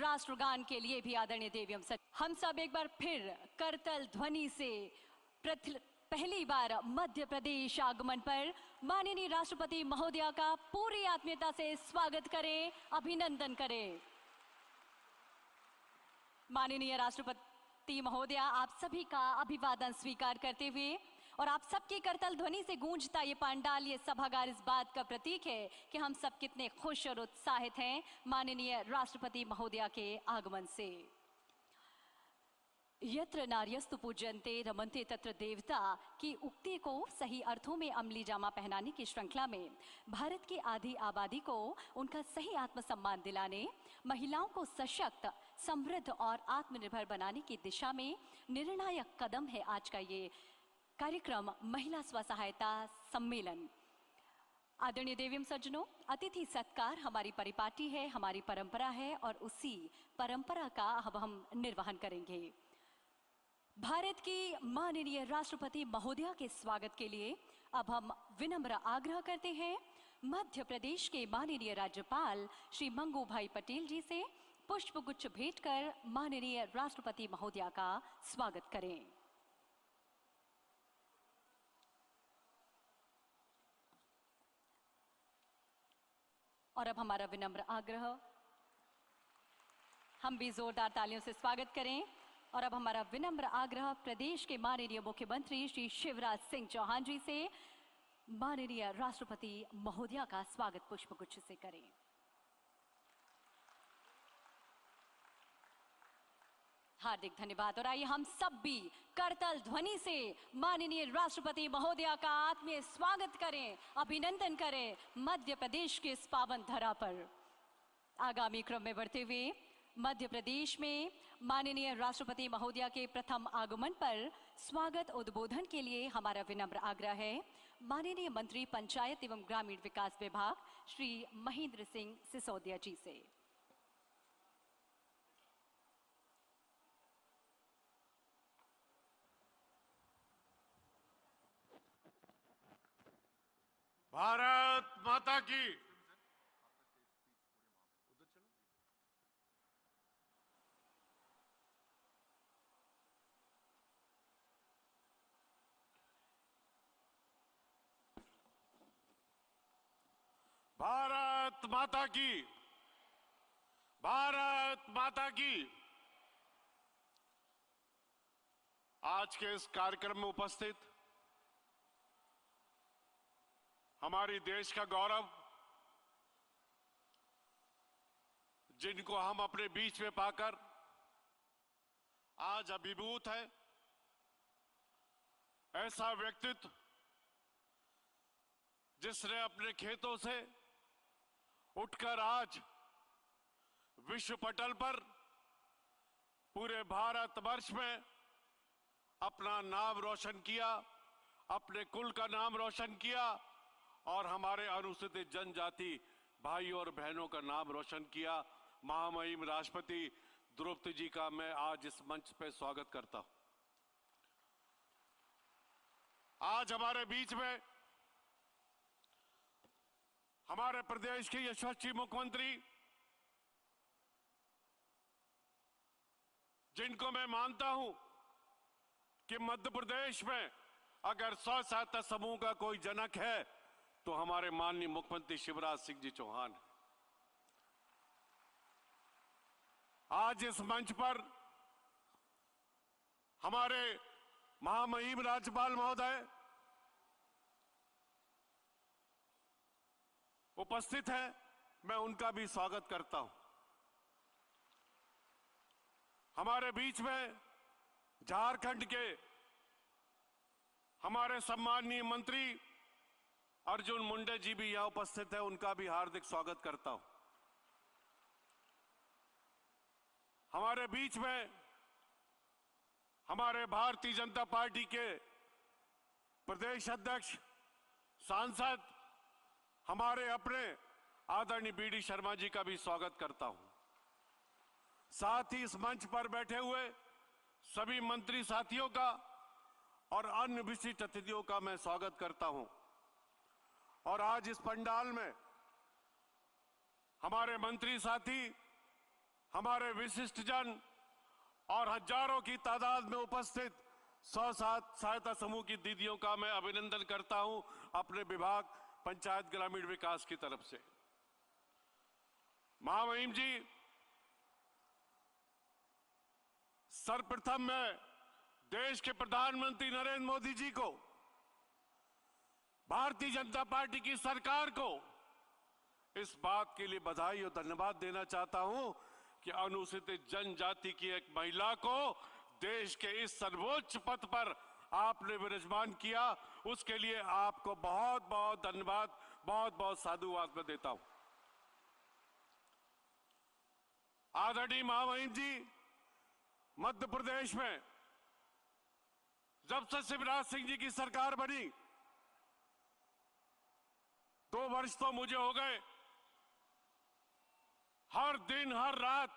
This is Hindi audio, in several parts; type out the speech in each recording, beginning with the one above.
राष्ट्रगान के लिए भी आदरणीय देवी हम सब एक बार फिर करतल ध्वनि से पहली बार मध्य प्रदेश आगमन पर माननीय राष्ट्रपति महोदया का पूरी आत्मीयता से स्वागत करें, अभिनंदन करें। माननीय राष्ट्रपति महोदया, आप सभी का अभिवादन स्वीकार करते हुए और आप सबकी करतल ध्वनि से गूंजता ये पांडाल, ये सभागार इस बात का प्रतीक है कि हम सब कितने खुश और उत्साहित हैं माननीय राष्ट्रपति महोदया के आगमन से। यत्र नार्यस्तु पूज्यन्ते रमन्ते तत्र देवता की उक्ति को सही अर्थों में अमली जामा पहनाने की श्रृंखला में भारत की आधी आबादी को उनका सही आत्मसम्मान दिलाने, महिलाओं को सशक्त, समृद्ध और आत्मनिर्भर बनाने की दिशा में निर्णायक कदम है आज का ये कार्यक्रम महिला स्वसहायता सम्मेलन। आदरणीय देवी सज्जनों, अतिथि सत्कार हमारी परिपाटी है, हमारी परंपरा है और उसी परंपरा का अब हम निर्वहन करेंगे। भारत की माननीय राष्ट्रपति महोदया के स्वागत के लिए अब हम विनम्र आग्रह करते हैं मध्य प्रदेश के माननीय राज्यपाल श्री मंगू भाई पटेल जी से पुष्पगुच्छ भेंट कर माननीय राष्ट्रपति महोदया का स्वागत करें। और अब हमारा विनम्र आग्रह, हम भी जोरदार तालियों से स्वागत करें। और अब हमारा विनम्र आग्रह प्रदेश के माननीय मुख्यमंत्री श्री शिवराज सिंह चौहान जी से माननीय राष्ट्रपति महोदया का स्वागत पुष्पगुच्छ से करें। हार्दिक धन्यवाद। और आइए हम सब भी करतल ध्वनि से माननीय राष्ट्रपति महोदया का आत्मीय स्वागत करें, अभिनंदन करें मध्य प्रदेश के इस पावन धरा पर। आगामी क्रम में बढ़ते हुए मध्य प्रदेश में माननीय राष्ट्रपति महोदया के प्रथम आगमन पर स्वागत उद्बोधन के लिए हमारा विनम्र आग्रह है माननीय मंत्री पंचायत एवं ग्रामीण विकास विभाग श्री महेंद्र सिंह सिसोदिया जी से। भारत माता की। भारत माता की। भारत माता की। आज के इस कार्यक्रम में उपस्थित हमारी देश का गौरव, जिनको हम अपने बीच में पाकर आज अभिभूत है, ऐसा व्यक्तित्व जिसने अपने खेतों से उठकर आज विश्व पटल पर पूरे भारतवर्ष में अपना नाम रोशन किया, अपने कुल का नाम रोशन किया और हमारे अनुसूचित जनजाति भाई और बहनों का नाम रोशन किया। महामहिम राष्ट्रपति द्रौपदी जी का मैं आज इस मंच पे स्वागत करता हूं। आज हमारे बीच में हमारे प्रदेश के यशस्वी मुख्यमंत्री, जिनको मैं मानता हूं कि मध्य प्रदेश में अगर स्व सहायता समूह का कोई जनक है तो हमारे माननीय मुख्यमंत्री शिवराज सिंह जी चौहान। आज इस मंच पर हमारे महामहिम राज्यपाल महोदय उपस्थित हैं, मैं उनका भी स्वागत करता हूं। हमारे बीच में झारखंड के हमारे सम्माननीय मंत्री अर्जुन मुंडे जी भी यहां उपस्थित है, उनका भी हार्दिक स्वागत करता हूं। हमारे बीच में हमारे भारतीय जनता पार्टी के प्रदेश अध्यक्ष, सांसद, हमारे अपने आदरणीय बीडी शर्मा जी का भी स्वागत करता हूं। साथ ही इस मंच पर बैठे हुए सभी मंत्री साथियों का और अन्य विशिष्ट अतिथियों का मैं स्वागत करता हूं। और आज इस पंडाल में हमारे मंत्री साथी, हमारे विशिष्ट जन और हजारों की तादाद में उपस्थित सहायता समूह की दीदियों का मैं अभिनंदन करता हूं अपने विभाग पंचायत ग्रामीण विकास की तरफ से। महामहिम जी, सर्वप्रथम मैं देश के प्रधानमंत्री नरेंद्र मोदी जी को, भारतीय जनता पार्टी की सरकार को इस बात के लिए बधाई और धन्यवाद देना चाहता हूं कि अनुसूचित जनजाति की एक महिला को देश के इस सर्वोच्च पद पर आपने विराजमान किया। उसके लिए आपको बहुत बहुत धन्यवाद, बहुत बहुत साधुवाद मैं देता हूं। आदरणीय महामहिम जी, मध्य प्रदेश में जब से शिवराज सिंह जी की सरकार बनी, 2 वर्ष तो मुझे हो गए, हर दिन हर रात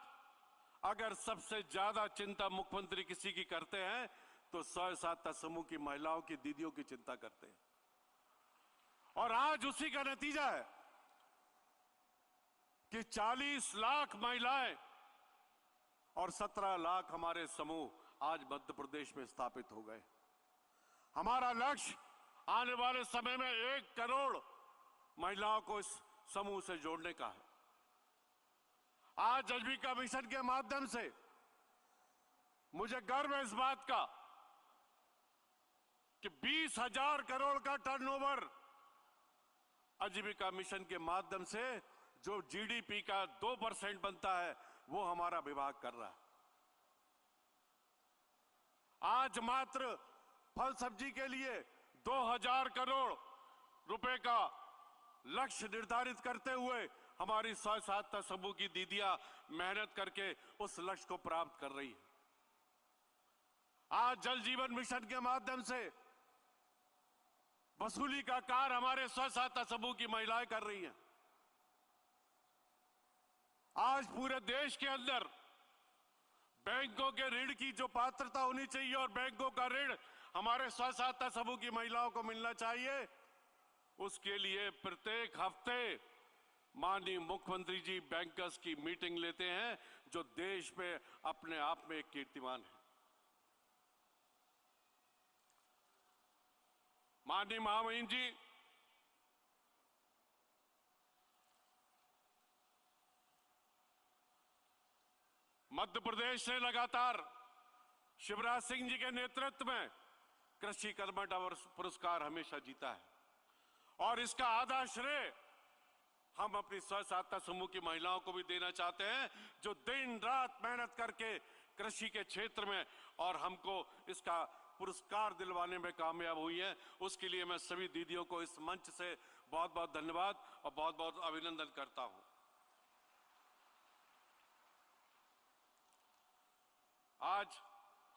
अगर सबसे ज्यादा चिंता मुख्यमंत्री किसी की करते हैं तो सहायता समूह की महिलाओं की दीदियों की चिंता करते हैं। और आज उसी का नतीजा है कि 40 लाख महिलाएं और 17 लाख हमारे समूह आज मध्य प्रदेश में स्थापित हो गए। हमारा लक्ष्य आने वाले समय में 1 करोड़ महिलाओं को इस समूह से जोड़ने का है। आज आजीविका मिशन के माध्यम से मुझे गर्व है इस बात का कि 20,000 करोड़ का टर्नओवर आजीविका मिशन के माध्यम से जो जीडीपी का 2% बनता है वो हमारा विभाग कर रहा है। आज मात्र फल सब्जी के लिए 2,000 करोड़ रुपए का लक्ष्य निर्धारित करते हुए हमारी सहायता समूह की दीदियां मेहनत करके उस लक्ष्य को प्राप्त कर रही है। आज जल जीवन मिशन के माध्यम से वसूली का कार्य हमारे सहायता समूह की महिलाएं कर रही हैं। आज पूरे देश के अंदर बैंकों के ऋण की जो पात्रता होनी चाहिए और बैंकों का ऋण हमारे सहायता समूह की महिलाओं को मिलना चाहिए, उसके लिए प्रत्येक हफ्ते माननीय मुख्यमंत्री जी बैंकर्स की मीटिंग लेते हैं, जो देश में अपने आप में एक कीर्तिमान है। माननीय महामहिम जी, मध्य प्रदेश ने लगातार शिवराज सिंह जी के नेतृत्व में कृषि कर्मठ पुरस्कार हमेशा जीता है और इसका आधा श्रेय हम अपनी सहायता समूह की महिलाओं को भी देना चाहते हैं, जो दिन रात मेहनत करके कृषि के क्षेत्र में और हमको इसका पुरस्कार दिलवाने में कामयाब हुई है। उसके लिए मैं सभी दीदियों को इस मंच से बहुत बहुत धन्यवाद और बहुत बहुत अभिनंदन करता हूं। आज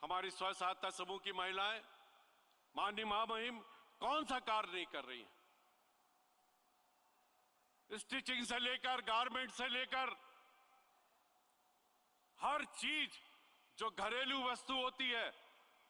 हमारी स्वयं सहायता समूह की महिलाएं माननीय महामहिम कौन सा कार्य नहीं कर रही हैं? स्टिचिंग से लेकर गारमेंट से लेकर हर चीज जो घरेलू वस्तु होती है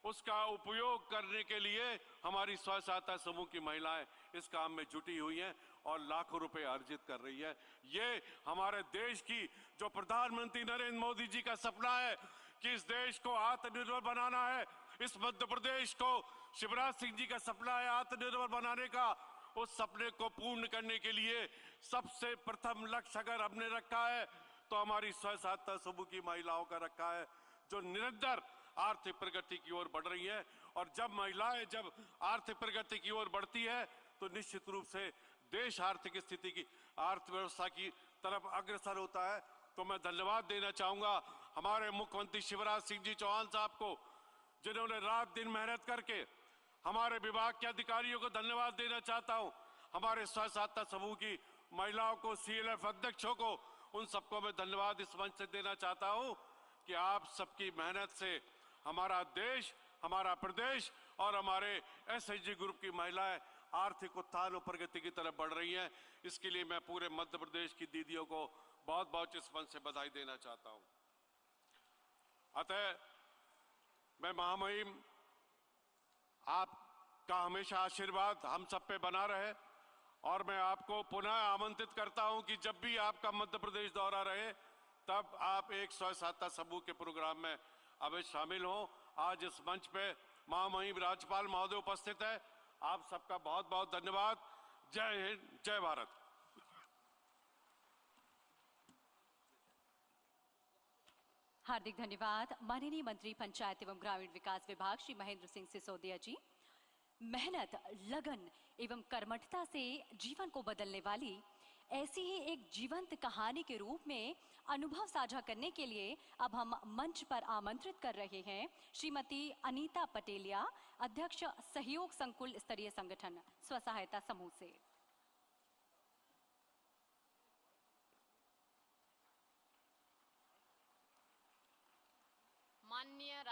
उसका उपयोग करने के लिए हमारी स्वयं सहायता समूह की महिलाएं इस काम में जुटी हुई हैं और लाखों रुपए अर्जित कर रही है। ये हमारे देश की जो प्रधानमंत्री नरेंद्र मोदी जी का सपना है कि इस देश को आत्मनिर्भर बनाना है, इस मध्य प्रदेश को शिवराज सिंह जी का सपना है आत्मनिर्भर बनाने का। उस सपने को पूर्ण करने के लिए सबसे प्रथम लक्ष्य अगर हमने रखा है तो हमारी स्वयं सहायता समूह की महिलाओं का रखा है, जो निरंतर आर्थिक प्रगति की ओर बढ़ रही है। और जब महिलाएं जब आर्थिक प्रगति की ओर बढ़ती है तो निश्चित रूप से देश आर्थिक स्थिति की अर्थव्यवस्था की तरफ अग्रसर होता है। तो मैं धन्यवाद देना चाहूंगा हमारे मुख्यमंत्री शिवराज सिंह जी चौहान साहब को, जिन्होंने रात दिन मेहनत करके हमारे विभाग के अधिकारियों को धन्यवाद देना चाहता हूं, हमारे स्वयं सहायता समूह की महिलाओं को, सीएलएफ अध्यक्षों को, उन सबको मैं धन्यवाद इस मंच से देना चाहता हूं कि आप सबकी मेहनत से हमारा देश, हमारा प्रदेश और हमारे एसएचजी ग्रुप की महिलाएं आर्थिक उत्थान और प्रगति की तरफ बढ़ रही हैं। इसके लिए मैं पूरे मध्य प्रदेश की दीदियों को बहुत बहुत इस मंच से बधाई देना चाहता हूं। अतः मैं महामहिम आपका हमेशा आशीर्वाद हम सब पे बना रहे और मैं आपको पुनः आमंत्रित करता हूं कि जब भी आपका मध्य प्रदेश दौरा रहे तब आप एक स्वसहायता समूह के प्रोग्राम में अवश्य शामिल हो। आज इस मंच पे महामहिम राज्यपाल महोदय उपस्थित है। आप सबका बहुत बहुत धन्यवाद। जय हिंद, जय भारत। हार्दिक धन्यवाद माननीय मंत्री पंचायत एवं ग्रामीण विकास विभाग श्री महेंद्र सिंह सिसोदिया जी। मेहनत, लगन एवं कर्मठता से जीवन को बदलने वाली ऐसी ही एक जीवंत कहानी के रूप में अनुभव साझा करने के लिए अब हम मंच पर आमंत्रित कर रहे हैं श्रीमती अनीता पटेलिया, अध्यक्ष सहयोग संकुल स्तरीय संगठन स्वसहायता समूह से। माननीय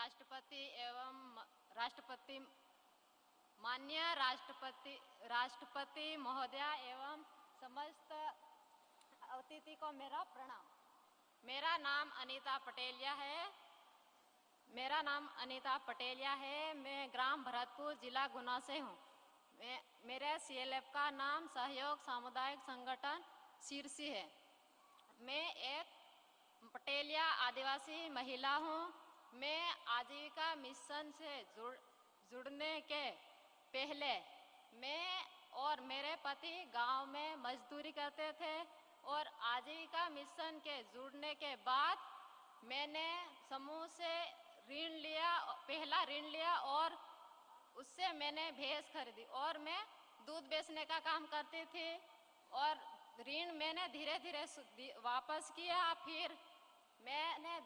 राष्ट्रपति महोदय एवं समस्त अतिथि को मेरा प्रणाम। मेरा नाम अनीता पटेलिया है। मैं ग्राम भरतपुर, जिला गुना से हूँ। मेरे CLF का नाम सहयोग सामुदायिक संगठन शीर्षी है। मैं एक पटेलिया आदिवासी महिला हूँ। मैं आजीविका मिशन से जुड़ने के पहले मैं और मेरे पति गांव में मजदूरी करते थे और आजीविका मिशन के जुड़ने के बाद मैंने समूह से पहला ऋण लिया और उससे मैंने भैंस खरीदी और मैं दूध बेचने का काम करती थी और ऋण मैंने धीरे धीरे वापस किया। फिर मैंने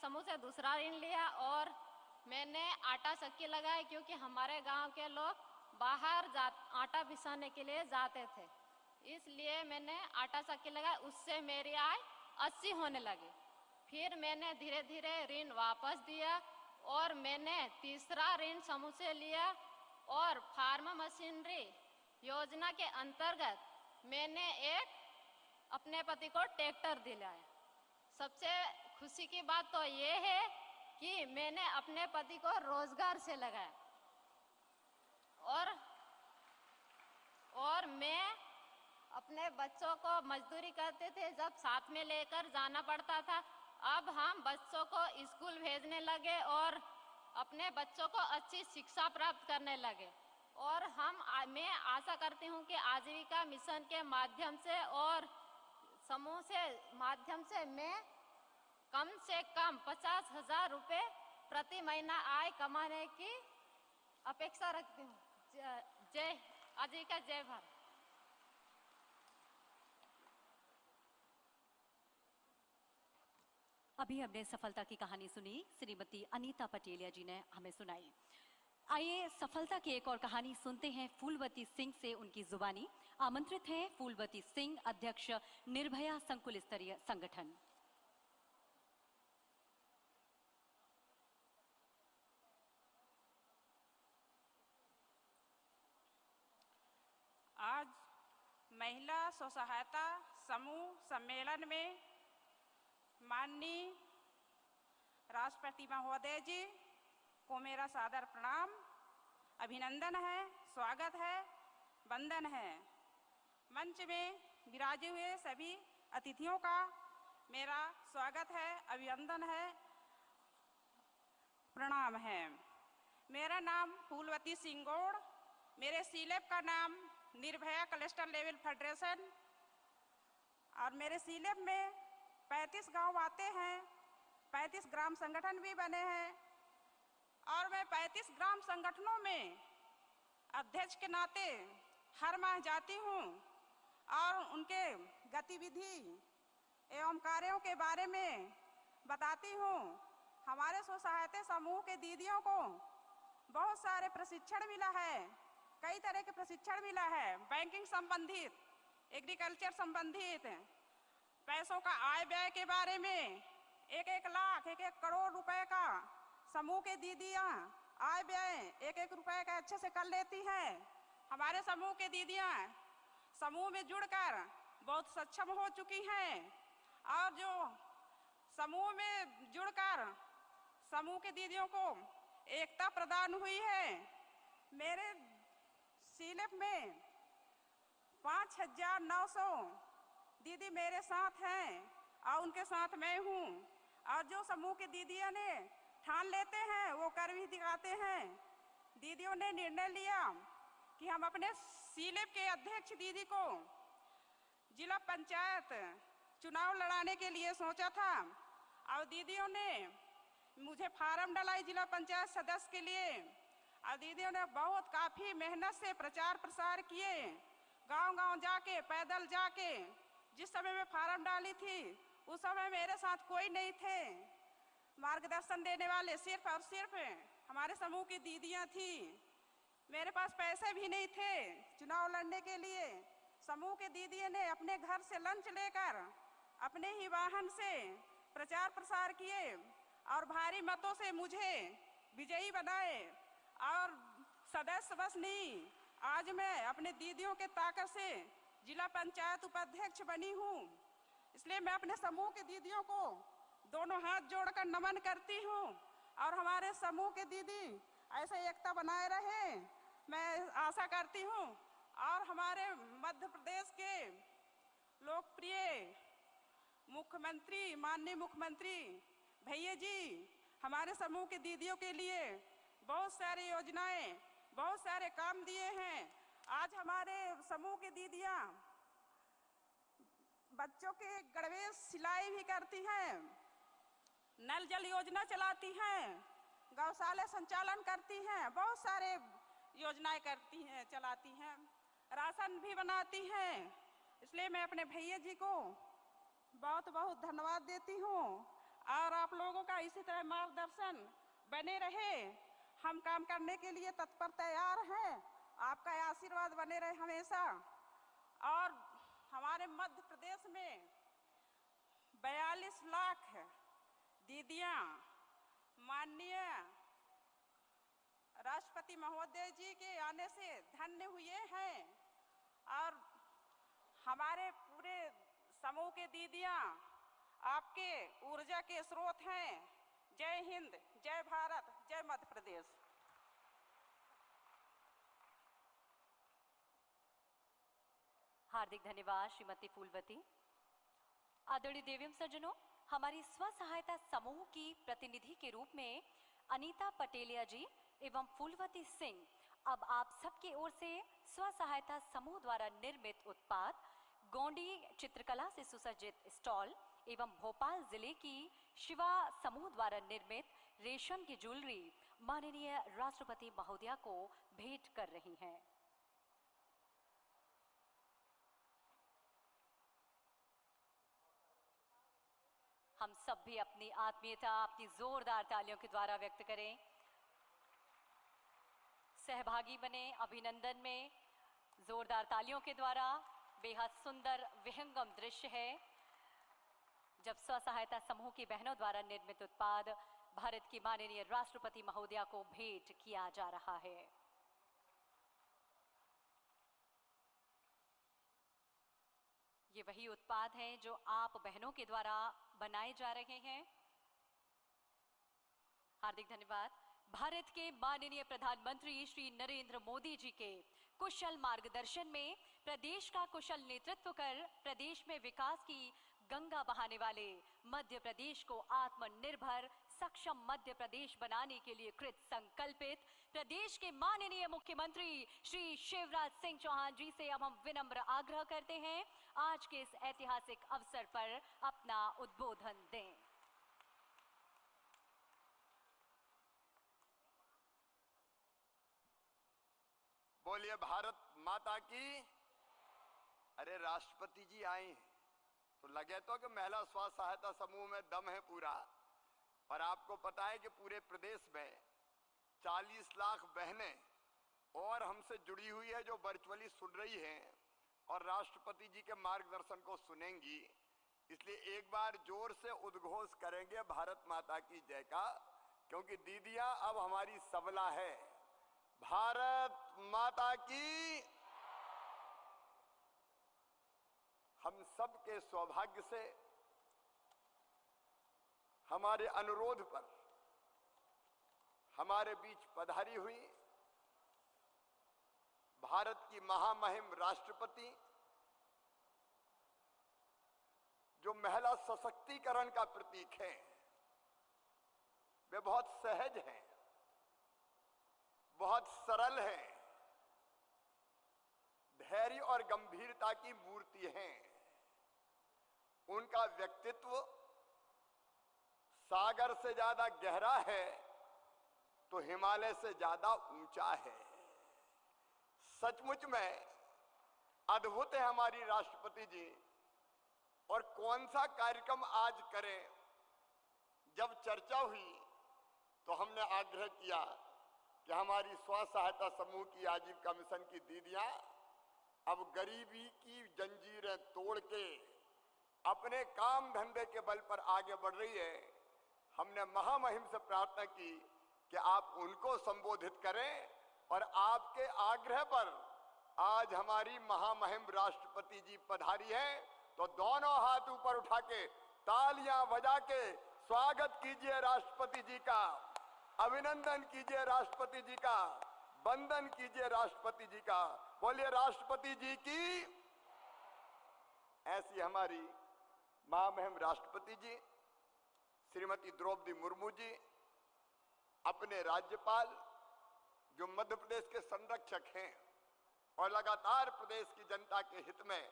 समूह से दूसरा ऋण लिया और मैंने आटा चक्की लगाई क्योंकि हमारे गांव के लोग बाहर आटा पिसाने के लिए जाते थे, इसलिए मैंने आटा चक्की लगाई। उससे मेरी आय 80 होने लगी। फिर मैंने धीरे धीरे ऋण वापस दिया और मैंने तीसरा ऋण समूह से लिया और फार्म मशीनरी योजना के अंतर्गत मैंने अपने पति को ट्रैक्टर दिलाया। सबसे खुशी की बात तो ये है कि मैंने अपने पति को रोजगार से लगाया और मैं अपने बच्चों को मजदूरी करते थे जब साथ में लेकर जाना पड़ता था। अब हम बच्चों को स्कूल भेजने लगे और अपने बच्चों को अच्छी शिक्षा प्राप्त करने लगे और मैं आशा करती हूँ कि आजीविका मिशन के माध्यम से और समूह से माध्यम से मैं कम से कम 50,000 रुपये प्रति महीना आय कमाने की अपेक्षा रखती हूँ। जय आजीविका, जय भारत। अभी हमने सफलता की कहानी सुनी, श्रीमती अनीता पटेलिया जी ने हमें सुनाई। आइए सफलता की एक और कहानी सुनते हैं फूलवती सिंह से, उनकी जुबानी। आमंत्रित हैं फूलवती सिंह, अध्यक्ष निर्भया संकुल स्तरीय संगठन। आज महिला स्वसहायता समूह सम्मेलन में माननीय राष्ट्रपति महोदय जी को मेरा सादर प्रणाम, अभिनंदन है, स्वागत है, वंदन है। मंच में विराजे हुए सभी अतिथियों का मेरा स्वागत है, अभिनंदन है, प्रणाम है। मेरा नाम फूलवती सिंह गौड़, मेरे CLF का नाम निर्भया क्लस्टर लेवल फेडरेशन और मेरे CLF में 35 गांव आते हैं, 35 ग्राम संगठन भी बने हैं और मैं 35 ग्राम संगठनों में अध्यक्ष के नाते हर माह जाती हूँ और उनके गतिविधि एवं कार्यों के बारे में बताती हूँ। हमारे स्वसहायता समूह के दीदियों को बहुत सारे प्रशिक्षण मिला है, कई तरह के प्रशिक्षण मिला है, बैंकिंग संबंधित, एग्रीकल्चर संबंधित, पैसों का आय व्यय के बारे में, 1-1 लाख 1-1 करोड़ रुपए का समूह के दीदियां आय व्यय 1-1 रुपए का अच्छे से कर लेती हैं। हमारे समूह के दीदियां समूह में जुड़कर बहुत सक्षम हो चुकी हैं और जो समूह में जुड़कर समूह के दीदियों को एकता प्रदान हुई है। मेरे CLF में 5,900 दीदी मेरे साथ हैं और उनके साथ मैं हूँ। और जो समूह की दीदियाँ ने ठान लेते हैं वो कर भी दिखाते हैं। दीदियों ने निर्णय लिया कि हम अपने सीलेब के अध्यक्ष दीदी को जिला पंचायत चुनाव लड़ाने के लिए सोचा था। और दीदियों ने मुझे फार्म डलाई जिला पंचायत सदस्य के लिए। और दीदियों ने बहुत काफ़ी मेहनत से प्रचार प्रसार किए, गांव-गांव जाके, पैदल जाके। जिस समय मैं फार्म डाली थी उस समय मेरे साथ कोई नहीं थे, मार्गदर्शन देने वाले सिर्फ और सिर्फ हमारे समूह की दीदियां थी। मेरे पास पैसे भी नहीं थे चुनाव लड़ने के लिए। समूह के दीदियों ने अपने घर से लंच लेकर अपने ही वाहन से प्रचार प्रसार किए और भारी मतों से मुझे विजयी बनाए। और सदस्य बस नहीं, आज मैं अपने दीदियों के ताकत से जिला पंचायत उपाध्यक्ष बनी हूँ। इसलिए मैं अपने समूह के दीदियों को दोनों हाथ जोड़कर नमन करती हूँ। और हमारे समूह के दीदी ऐसे एकता बनाए रहे, मैं आशा करती हूँ। और हमारे मध्य प्रदेश के लोकप्रिय मुख्यमंत्री, माननीय मुख्यमंत्री भैया जी हमारे समूह के दीदियों के लिए बहुत सारी योजनाएं, बहुत सारे काम दिए हैं। आज हमारे समूह की दीदियां बच्चों के गणवेश सिलाई भी करती हैं, नल जल योजना चलाती हैं, गौशाला संचालन करती हैं, बहुत सारे योजनाएं करती हैं, चलाती हैं, राशन भी बनाती हैं। इसलिए मैं अपने भैया जी को बहुत बहुत धन्यवाद देती हूँ। और आप लोगों का इसी तरह मार्गदर्शन बने रहे, हम काम करने के लिए तत्पर तैयार हैं। आपका आशीर्वाद बने रहे हमेशा। और हमारे मध्य प्रदेश में 42 लाख दीदियां माननीय राष्ट्रपति महोदय जी के आने से धन्य हुए हैं। और हमारे पूरे समूह के दीदियां आपके ऊर्जा के स्रोत हैं। जय हिंद, जय भारत, जय मध्य प्रदेश। हार्दिक धन्यवाद श्रीमती फूलवती। आदरणीय देवीम सज्जनों, हमारी स्व सहायता समूह की प्रतिनिधि के रूप में अनीता पटेलिया जी एवं फूलवती सिंह अब आप सबकी ओर से स्व सहायता समूह द्वारा निर्मित उत्पाद, गोंडी चित्रकला से सुसज्जित स्टॉल एवं भोपाल जिले की शिवा समूह द्वारा निर्मित रेशम की ज्वेलरी माननीय राष्ट्रपति महोदया को भेंट कर रही हैं। हम सब भी अपनी आत्मीयता अपनी जोरदार तालियों के द्वारा व्यक्त करें, सहभागी बने अभिनंदन में। जोरदार तालियों के द्वारा बेहद सुंदर विहंगम दृश्य है जब स्व सहायता समूह की बहनों द्वारा निर्मित उत्पाद भारत की माननीय राष्ट्रपति महोदया को भेंट किया जा रहा है। ये वही उत्पाद हैं जो आप बहनों के द्वारा बनाए जा रहे हैं। हार्दिक धन्यवाद। भारत के माननीय प्रधानमंत्री श्री नरेंद्र मोदी जी के कुशल मार्गदर्शन में प्रदेश का कुशल नेतृत्व कर प्रदेश में विकास की गंगा बहाने वाले मध्य प्रदेश को आत्मनिर्भर सक्षम मध्य प्रदेश बनाने के लिए कृत संकल्पित प्रदेश के माननीय मुख्यमंत्री श्री शिवराज सिंह चौहान जी से अब हम विनम्र आग्रह करते हैं आज के इस ऐतिहासिक अवसर पर अपना उद्बोधन दें। बोलिए भारत माता की। अरे राष्ट्रपति जी आए हैं तो लगे तो कि महिला स्व सहायता समूह में दम है पूरा। और आपको पता है कि पूरे प्रदेश में 40 लाख बहनें और हमसे जुड़ी हुई है जो वर्चुअली सुन रही हैं और राष्ट्रपति जी के मार्गदर्शन को सुनेंगी। इसलिए एक बार जोर से उद्घोष करेंगे भारत माता की जय का, क्योंकि दीदियां अब हमारी सबला है। भारत माता की। हम सब के सौभाग्य से हमारे अनुरोध पर हमारे बीच पधारी हुई भारत की महामहिम राष्ट्रपति जो महिला सशक्तिकरण का प्रतीक है, वे बहुत सहज हैं, बहुत सरल हैं, धैर्य और गंभीरता की मूर्ति हैं। उनका व्यक्तित्व सागर से ज्यादा गहरा है तो हिमालय से ज्यादा ऊंचा है। सचमुच में अद्भुत है हमारी राष्ट्रपति जी। और कौन सा कार्यक्रम आज करें, जब चर्चा हुई तो हमने आग्रह किया कि हमारी स्व सहायता समूह की आजीविका मिशन की दीदियां अब गरीबी की जंजीरें तोड़ के अपने काम धंधे के बल पर आगे बढ़ रही है। हमने महामहिम से प्रार्थना की कि आप उनको संबोधित करें, और आपके आग्रह पर आज हमारी महामहिम राष्ट्रपति जी पधारी हैं, तो दोनों हाथ ऊपर उठा के तालियां बजा के स्वागत कीजिए राष्ट्रपति जी का, अभिनंदन कीजिए राष्ट्रपति जी का, वंदन कीजिए राष्ट्रपति जी का। बोलिए राष्ट्रपति जी की। ऐसी हमारी महामहिम राष्ट्रपति जी श्रीमती द्रौपदी मुर्मू जी अपने राज्यपाल, जो मध्य प्रदेश के संरक्षक हैं और लगातार प्रदेश की जनता के हित में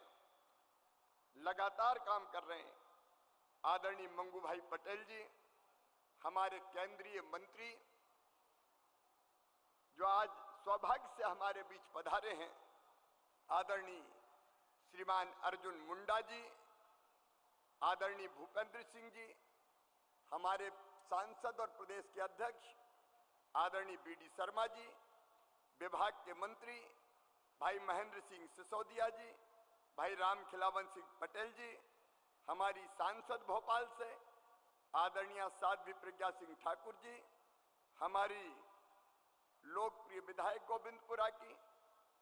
लगातार काम कर रहे हैं, आदरणीय मंगू भाई पटेल जी, हमारे केंद्रीय मंत्री जो आज सौभाग्य से हमारे बीच पधारे हैं, आदरणीय श्रीमान अर्जुन मुंडा जी, आदरणीय भूपेंद्र सिंह जी, हमारे सांसद और प्रदेश के अध्यक्ष आदरणीय बीडी शर्मा जी, विभाग के मंत्री भाई महेंद्र सिंह सिसोदिया जी, भाई राम खिलावन सिंह पटेल जी, हमारी सांसद भोपाल से आदरणीय साध्वी प्रज्ञा सिंह ठाकुर जी, हमारी लोकप्रिय विधायक गोविंदपुरा की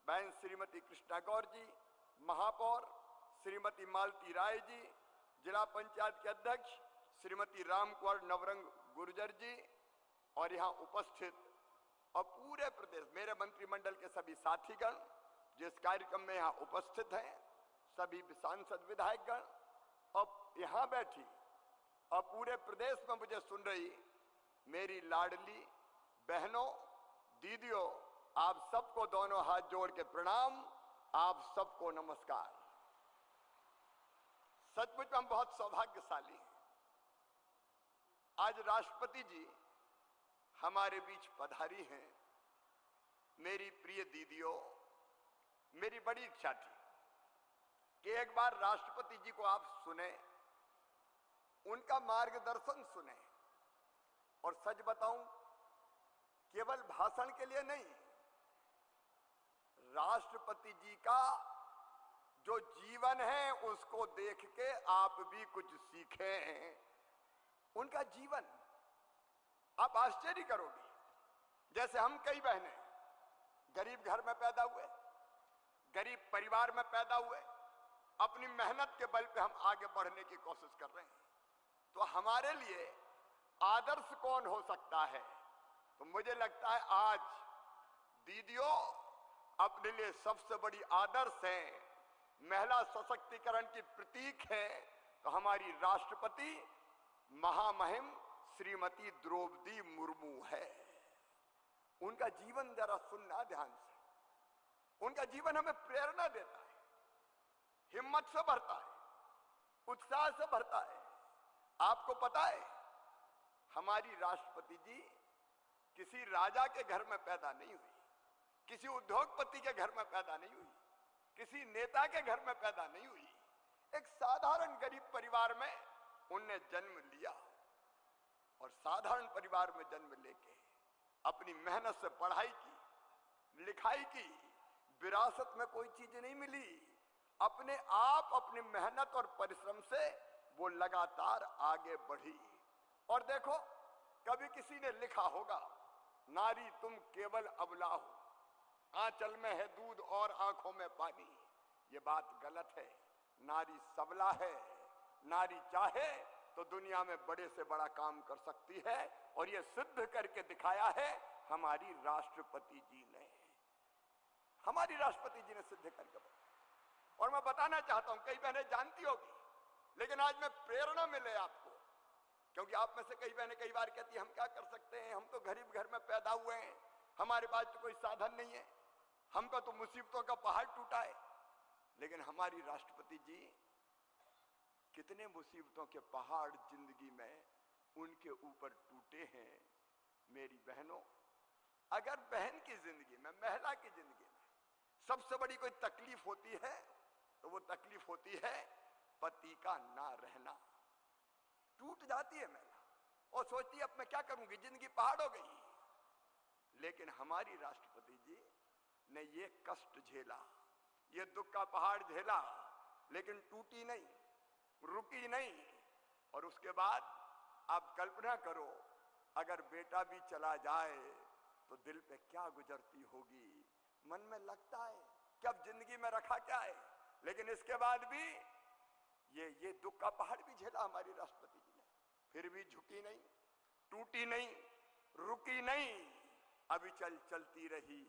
बहन श्रीमती कृष्णा गौर जी, महापौर श्रीमती मालती राय जी, जिला पंचायत के अध्यक्ष श्रीमती रामकुमार नवरंग गुर्जर जी, और यहाँ उपस्थित और पूरे प्रदेश मेरे मंत्रिमंडल के सभी साथीगण जिस कार्यक्रम में यहाँ उपस्थित हैं, सभी सांसद विधायकगण, और यहाँ बैठी और पूरे प्रदेश में मुझे सुन रही मेरी लाडली बहनों, दीदियों, आप सबको दोनों हाथ जोड़ के प्रणाम, आप सबको नमस्कार। सचमुच में हम बहुत सौभाग्यशाली हैं। आज राष्ट्रपति जी हमारे बीच पधारी हैं। मेरी प्रिय दीदियों, मेरी बड़ी इच्छा थी कि एक बार राष्ट्रपति जी को आप सुने, उनका मार्गदर्शन सुने, और सच बताऊं केवल भाषण के लिए नहीं, राष्ट्रपति जी का जो जीवन है उसको देख के आप भी कुछ सीखें। उनका जीवन आप आश्चर्य करोगे। जैसे हम कई बहनें गरीब घर में पैदा हुए, गरीब परिवार में पैदा हुए, अपनी मेहनत के बल पे हम आगे बढ़ने की कोशिश कर रहे हैं, तो हमारे लिए आदर्श कौन हो सकता है? तो मुझे लगता है आज दीदियों अपने लिए सबसे बड़ी आदर्श है, महिला सशक्तिकरण की प्रतीक है, तो हमारी राष्ट्रपति महामहिम श्रीमती द्रौपदी मुर्मू है। उनका जीवन जरा सुनना ध्यान से। उनका जीवन हमें प्रेरणा देता है, हिम्मत से भरता है, उत्साह से भरता है। आपको पता है हमारी राष्ट्रपति जी किसी राजा के घर में पैदा नहीं हुई, किसी उद्योगपति के घर में पैदा नहीं हुई, किसी नेता के घर में पैदा नहीं हुई। एक साधारण गरीब परिवार में उनने जन्म लिया, और साधारण परिवार में जन्म लेके अपनी मेहनत से पढ़ाई की, लिखाई की, विरासत में कोई चीज नहीं मिली, अपने आप अपनी मेहनत और परिश्रम से वो लगातार आगे बढ़ी। और देखो, कभी किसी ने लिखा होगा, नारी तुम केवल अबला हो, आंचल में है दूध और आंखों में पानी। ये बात गलत है। नारी सबला है, नारी चाहे तो दुनिया में बड़े से बड़ा काम कर सकती है, और ये सिद्ध करके दिखाया है हमारी राष्ट्रपति जी ने। हमारी राष्ट्रपति जी ने सिद्ध करके बताया। और मैं बताना चाहता हूं, कई बहनें जानती होगी लेकिन आज मैं प्रेरणा मिले आपको, क्योंकि आप में से कई बहनें कई बार कहती हैं हम क्या कर सकते हैं, हम तो गरीब घर में पैदा हुए हैं, हमारे पास तो कोई साधन नहीं है, हमको तो मुसीबतों का पहाड़ टूटा है। लेकिन हमारी राष्ट्रपति जी कितने मुसीबतों के पहाड़ जिंदगी में उनके ऊपर टूटे हैं। मेरी बहनों, अगर बहन की जिंदगी में, महिला की जिंदगी में सबसे बड़ी कोई तकलीफ होती है तो वो तकलीफ होती है पति का ना रहना। टूट जाती है महिला और सोचती है अब मैं क्या करूंगी, जिंदगी पहाड़ हो गई। लेकिन हमारी राष्ट्रपति जी ने ये कष्ट झेला, ये दुख का पहाड़ झेला, लेकिन टूटी नहीं, रुकी नहीं। और उसके बाद आप कल्पना करो, अगर बेटा भी चला जाए तो दिल पे क्या गुजरती होगी। मन में लगता है कि अब जिंदगी में रखा क्या है, लेकिन इसके बाद भी ये दुख का पहाड़ भी झेला हमारी राष्ट्रपति जी ने, फिर भी झुकी नहीं, टूटी नहीं, रुकी नहीं, अभी चलती रही,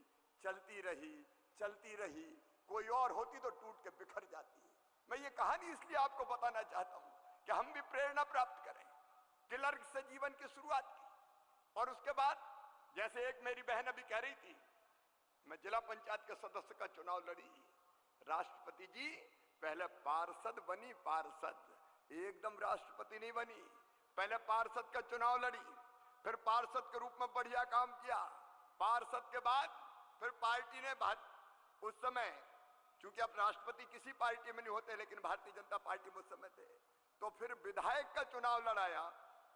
चलती रही, चलती रही। कोई और होती तो टूट के बिखर जाती। मैं ये कहानी इसलिए आपको बताना चाहता हूं कि हम भी प्रेरणा प्राप्त करें। क्लर्क से जीवन की शुरुआत की और उसके बाद जैसे एक मेरी बहन अभी कह रही थी, मैं जिला पंचायत के सदस्य का चुनाव लड़ी। राष्ट्रपति जी पहले पार्षद बनी, पार्षद, एकदम राष्ट्रपति नहीं बनी। पहले पार्षद का चुनाव लड़ी, फिर पार्षद के रूप में बढ़िया काम किया। पार्षद के बाद फिर पार्टी ने, उस समय क्योंकि अब राष्ट्रपति किसी पार्टी में नहीं होते, लेकिन भारतीय जनता पार्टी में उस समय थे, तो फिर विधायक का चुनाव लड़ाया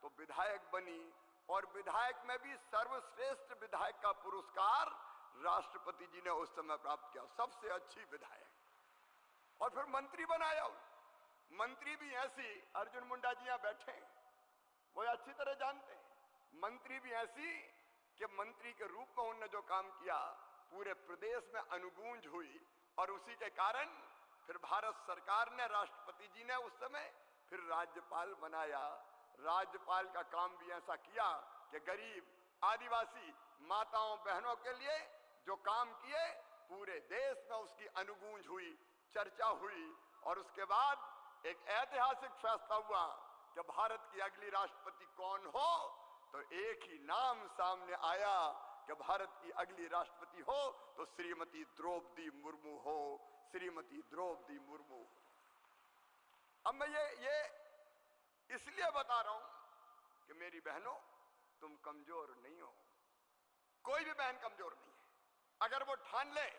तो विधायक बनी। और विधायक में भी सर्वश्रेष्ठ विधायक का पुरस्कार राष्ट्रपति जी ने उस समय प्राप्त किया, सबसे अच्छी विधायक। और फिर मंत्री बनाया। मंत्री भी ऐसी, अर्जुन मुंडा जी यहाँ बैठे हैं, वो अच्छी तरह जानते हैं, मंत्री भी ऐसी कि मंत्री के रूप में उन्होंने जो काम किया पूरे प्रदेश में अनुगूंज हुई। और उसी के कारण फिर भारत सरकार ने, राष्ट्रपति जी ने उस समय फिर राज्यपाल बनाया। राज्यपाल का काम भी ऐसा किया कि गरीब, आदिवासी माताओं बहनों के लिए जो काम किए पूरे देश में उसकी अनुगूंज हुई, चर्चा हुई। और उसके बाद एक ऐतिहासिक फैसला हुआ कि भारत की अगली राष्ट्रपति कौन हो, तो एक ही नाम सामने आया कि भारत की अगली राष्ट्रपति हो तो श्रीमती द्रौपदी मुर्मू हो, श्रीमती द्रौपदी मुर्मू। अब मैं ये इसलिए बता रहा हूं कि मेरी बहनों, तुम कमजोर नहीं हो, कोई भी बहन कमजोर नहीं है। अगर वो ठान ले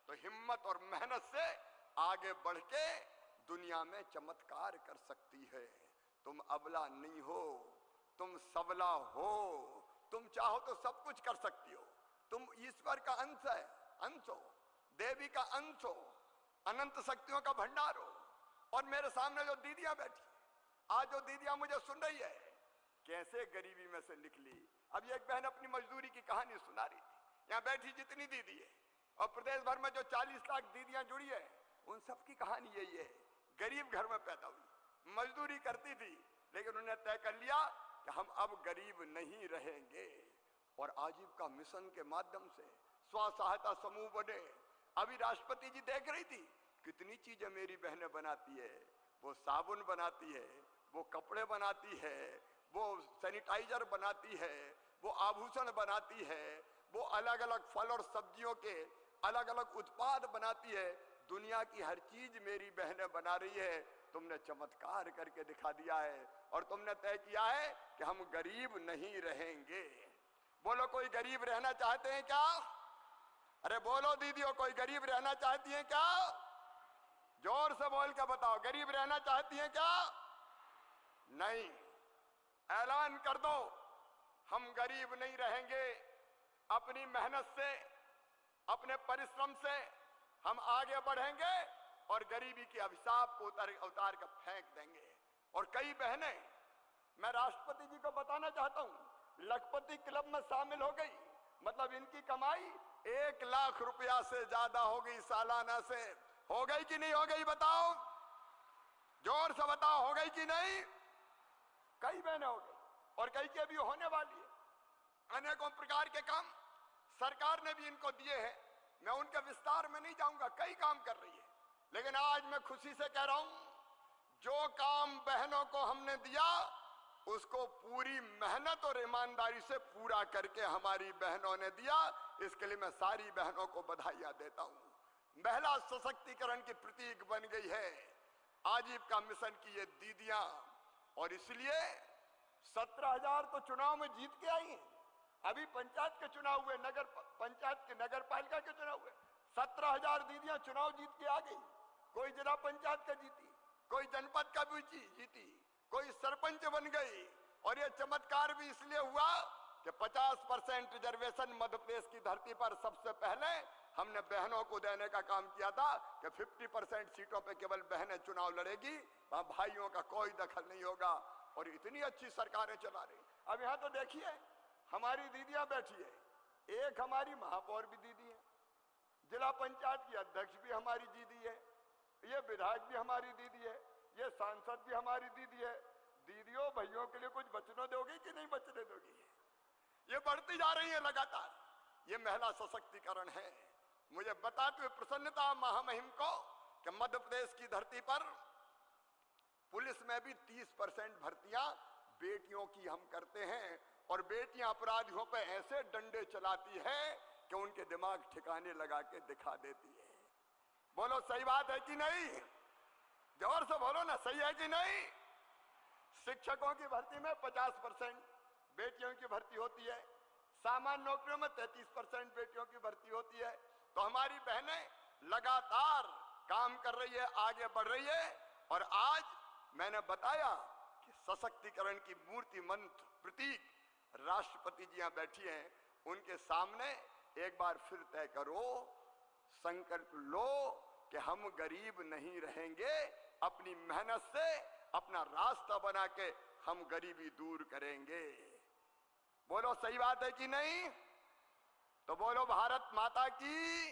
तो हिम्मत और मेहनत से आगे बढ़ के दुनिया में चमत्कार कर सकती है। तुम अबला नहीं हो, तुम सबला हो, तुम चाहो तो सब कुछ कर सकती हो। तुम ईश्वर का अंश है, अंश हो, देवी का अंश हो, अनंत शक्तियों का भंडार हो। और मेरे सामने जो दीदियां बैठी, आज जो दीदियां मुझे सुन रही है, कैसे गरीबी में से निकली। अब एक बहन अपनी मजदूरी की कहानी सुना रही थी, यहाँ बैठी जितनी दीदी है और प्रदेश भर में जो 40 लाख दीदियां जुड़ी है, उन सब की कहानी यही है। गरीब घर में पैदा हुई, मजदूरी करती थी, लेकिन उन्हें तय कर लिया कि हम अब गरीब नहीं रहेंगे। और आजीविका मिशन के माध्यम से स्व सहायता समूह बने। अभी राष्ट्रपति जी देख रही थी कितनी चीजें मेरी बहनें बनाती है। वो साबुन बनाती है, वो कपड़े बनाती है, वो सैनिटाइजर बनाती है, वो आभूषण बनाती है, वो अलग अलग फल और सब्जियों के अलग अलग उत्पाद बनाती है। दुनिया की हर चीज मेरी बहनें बना रही है। तुमने चमत्कार करके दिखा दिया है और तुमने तय किया है कि हम गरीब नहीं रहेंगे। बोलो, कोई गरीब रहना चाहते हैं क्या? अरे बोलो दीदियों, कोई गरीब रहना चाहती हैं क्या? जोर से बोल के बताओ, गरीब रहना चाहती हैं क्या? नहीं। ऐलान कर दो, हम गरीब नहीं रहेंगे। अपनी मेहनत से, अपने परिश्रम से हम आगे बढ़ेंगे और गरीबी के अभिशाप को उतार कर फेंक देंगे। और कई बहनें, मैं राष्ट्रपति जी को बताना चाहता हूं, लखपति क्लब में शामिल हो गई। मतलब इनकी कमाई 1 लाख रुपया से ज्यादा हो गई सालाना से। हो गई कि नहीं हो गई बताओ, जोर से बताओ, हो गई कि नहीं? कई बहनें हो गई और कई की अभी होने वाली है। अनेकों प्रकार के काम सरकार ने भी इनको दिए हैं। मैं उनके विस्तार में नहीं जाऊंगा, कई काम कर रही है। लेकिन आज मैं खुशी से कह रहा हूं, जो काम बहनों को हमने दिया उसको पूरी मेहनत और ईमानदारी से पूरा करके हमारी बहनों ने दिया। इसके लिए मैं सारी बहनों को बधाइयां देता हूं। महिला सशक्तिकरण की प्रतीक बन गई है आजीविका मिशन की ये दीदियां, और इसलिए 17,000 तो चुनाव में जीत के आई हैं। अभी पंचायत के चुनाव हुए, नगर पंचायत के नगर पालिका के चुनाव हुए, 17,000 दीदियां चुनाव जीत के आ गई। कोई जिला पंचायत का जीती, कोई जनपद का भी जीती, कोई सरपंच बन गई। और ये चमत्कार भी इसलिए हुआ कि 50% रिजर्वेशन मध्य प्रदेश की धरती पर सबसे पहले हमने बहनों को देने का काम किया था कि 50% सीटों पे केवल बहनें चुनाव लड़ेगी, वहां भाइयों का कोई दखल नहीं होगा। और इतनी अच्छी सरकारें चला रही। अब यहाँ तो देखिए हमारी दीदियां बैठी है, एक हमारी महापौर भी दीदी है, जिला पंचायत की अध्यक्ष भी हमारी दीदी है, ये विधायक भी हमारी दीदी है, ये सांसद भी हमारी दीदी है। दीदियों भाइयों के लिए कुछ बचने दोगी कि नहीं बचने दोगी? ये बढ़ती जा रही है लगातार। ये महिला सशक्तिकरण है। मुझे बताते हुए प्रसन्नता महामहिम को कि मध्य प्रदेश की धरती पर पुलिस में भी 30% भर्तियां बेटियों की हम करते हैं, और बेटियां अपराधियों पे ऐसे डंडे चलाती है कि उनके दिमाग ठिकाने लगा के दिखा देती है। बोलो सही बात है कि नहीं? जोर से बोलो ना, सही है कि नहीं? शिक्षकों की भर्ती में 50% बेटियों की भर्ती होती है, सामान्य नौकरियों में 33% बेटियों की भर्ती होती है। तो हमारी बहनें लगातार काम कर रही है, आगे बढ़ रही है। और आज मैंने बताया कि सशक्तिकरण की मूर्ति मंत्र प्रतीक राष्ट्रपति जी यहां बैठी हैं, उनके सामने एक बार फिर तय करो, संकल्प लो कि हम गरीब नहीं रहेंगे। अपनी मेहनत से अपना रास्ता बना के हम गरीबी दूर करेंगे। बोलो सही बात है कि नहीं? तो बोलो भारत माता की।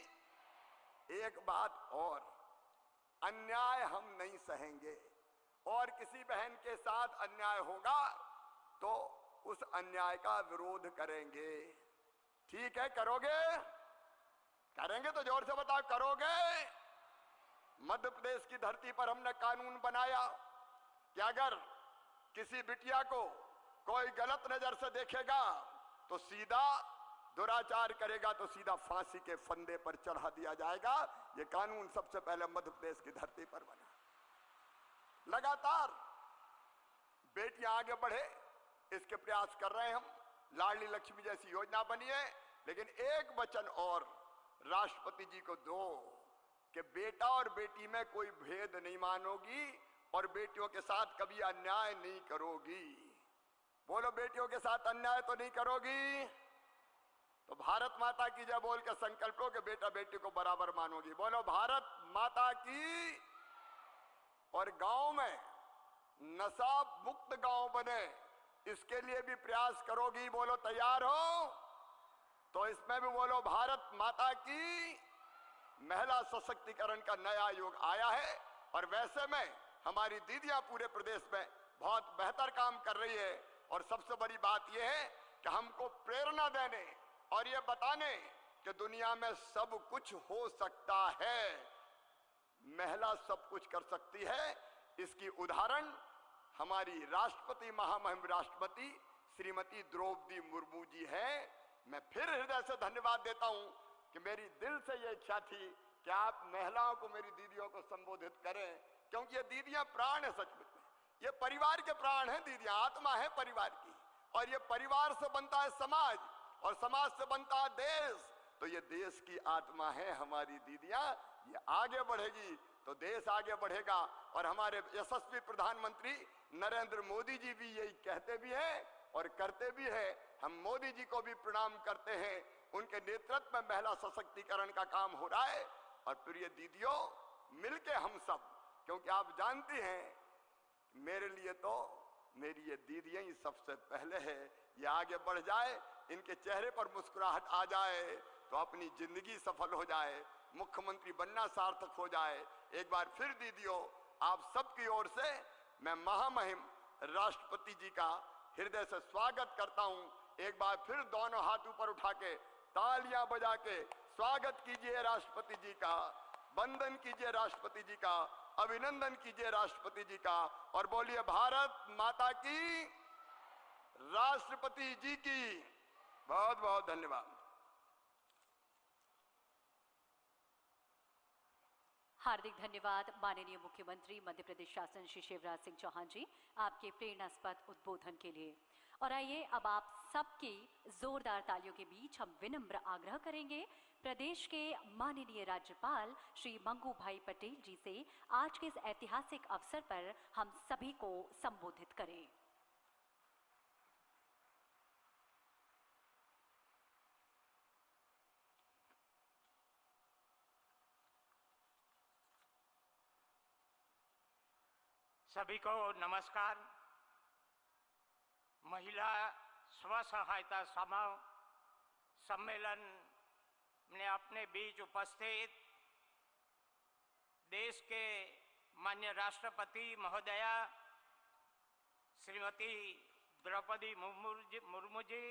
एक बात और, अन्याय हम नहीं सहेंगे, और किसी बहन के साथ अन्याय होगा तो उस अन्याय का विरोध करेंगे। ठीक है, करोगे? करेंगे तो जोर से बताओ, करोगे? मध्य प्रदेश की धरती पर हमने कानून बनाया कि अगर किसी बिटिया को कोई गलत नजर से देखेगा तो सीधा दुराचार करेगा तो सीधा फांसी के फंदे पर चढ़ा दिया जाएगा। यह कानून सबसे पहले मध्य प्रदेश की धरती पर बना। लगातार बेटियां आगे बढ़े इसके प्रयास कर रहे हैं हम। लाडली लक्ष्मी जैसी योजना बनी है, लेकिन एक वचन और राष्ट्रपति जी को दो कि बेटा और बेटी में कोई भेद नहीं मानोगी और बेटियों के साथ कभी अन्याय नहीं करोगी। बोलो, बेटियों के साथ अन्याय तो नहीं करोगी? तो भारत माता की जय बोल के संकल्प लो कि बेटा बेटी को बराबर मानोगी। बोलो भारत माता की। और गांव में नशा मुक्त गांव बने, इसके लिए भी प्रयास करोगी। बोलो तैयार हो? तो इसमें भी बोलो भारत माता की। महिला सशक्तिकरण का नया युग आया है, और वैसे में हमारी दीदियां पूरे प्रदेश में बहुत बेहतर काम कर रही है। और सबसे बड़ी बात यह है कि हमको प्रेरणा देने और ये बताने कि दुनिया में सब कुछ हो सकता है, महिला सब कुछ कर सकती है। इसकी उदाहरण हमारी राष्ट्रपति महामहिम राष्ट्रपति श्रीमती द्रौपदी मुर्मू जी हैं। मैं फिर हृदय से धन्यवाद देता हूं कि मेरी दिल से ये इच्छा थी कि आप महिलाओं को, मेरी दीदियों को संबोधित करें, क्योंकि ये दीदियां प्राण है। सचमुच में ये परिवार के प्राण हैं, दीदियां आत्मा है परिवार की। और ये परिवार से बनता है समाज, और समाज से बनता है देश। तो ये देश की आत्मा है हमारी दीदियां। ये आगे बढ़ेगी तो देश आगे बढ़ेगा। और हमारे यशस्वी प्रधानमंत्री नरेंद्र मोदी जी भी यही कहते भी हैं और करते भी हैं। हम मोदी जी को भी प्रणाम करते हैं, उनके नेतृत्व में महिला सशक्तिकरण का काम हो रहा है। और प्रिय दीदियों, मिलके हम सब, क्योंकि आप जानती हैं मेरे लिए तो मेरी ये दीदियां ही सबसे पहले है। ये आगे बढ़ जाए, इनके चेहरे पर मुस्कुराहट आ जाए तो अपनी जिंदगी सफल हो जाए, मुख्यमंत्री बनना सार्थक हो जाए। एक बार फिर दीदियों, आप सबकी ओर से मैं महामहिम राष्ट्रपति जी का हृदय से स्वागत करता हूं। एक बार फिर दोनों हाथ ऊपर उठा के तालियां बजा के स्वागत कीजिए राष्ट्रपति जी का, वंदन कीजिए राष्ट्रपति जी का, अभिनंदन कीजिए राष्ट्रपति जी का और बोलिए भारत माता की, राष्ट्रपति जी की बहुत बहुत धन्यवाद। हार्दिक धन्यवाद माननीय मुख्यमंत्री मध्य प्रदेश शासन श्री शिवराज सिंह चौहान जी, आपके प्रेरणास्पद उद्बोधन के लिए। और आइए अब आप सबकी जोरदार तालियों के बीच हम विनम्र आग्रह करेंगे प्रदेश के माननीय राज्यपाल श्री मंगू भाई पटेल जी से आज के इस ऐतिहासिक अवसर पर हम सभी को संबोधित करें। सभी को नमस्कार। महिला स्व सहायता समूह सम्मेलन में अपने बीच उपस्थित देश के माननीय राष्ट्रपति महोदया श्रीमती द्रौपदी मुर्मू जी,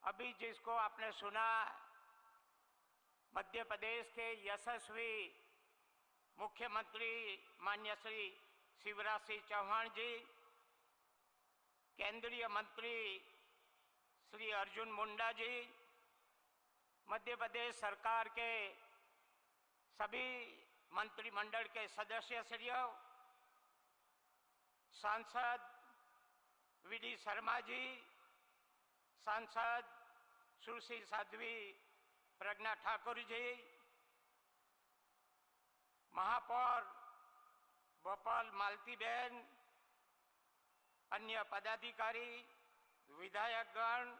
अभी जिसको आपने सुना मध्य प्रदेश के यशस्वी मुख्यमंत्री माननीय श्री शिवराज सिंह चौहान जी, केंद्रीय मंत्री श्री अर्जुन मुंडा जी, मध्य प्रदेश सरकार के सभी मंत्रिमंडल के सदस्य श्रीयों, सांसद वीडी शर्मा जी, सांसद सुश्री साध्वी प्रज्ञा ठाकुर जी, महापौर भोपाल मालती बहन, अन्य पदाधिकारी, विधायकगण,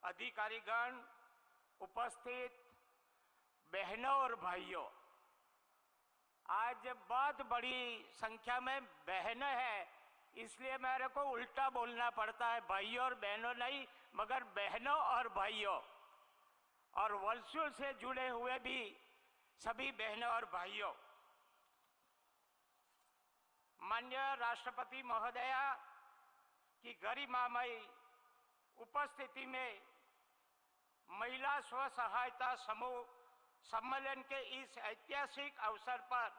अधिकारीगण, उपस्थित बहनों और भाइयों, आज बहुत बड़ी संख्या में बहनें हैं, इसलिए मेरे को उल्टा बोलना पड़ता है, भाइयों और बहनों नहीं मगर बहनों और भाइयों, और वर्चुअल से जुड़े हुए भी सभी बहनों और भाइयों। माननीय राष्ट्रपति महोदया की गरिमामयी उपस्थिति में महिला स्व सहायता समूह सम्मेलन के इस ऐतिहासिक अवसर पर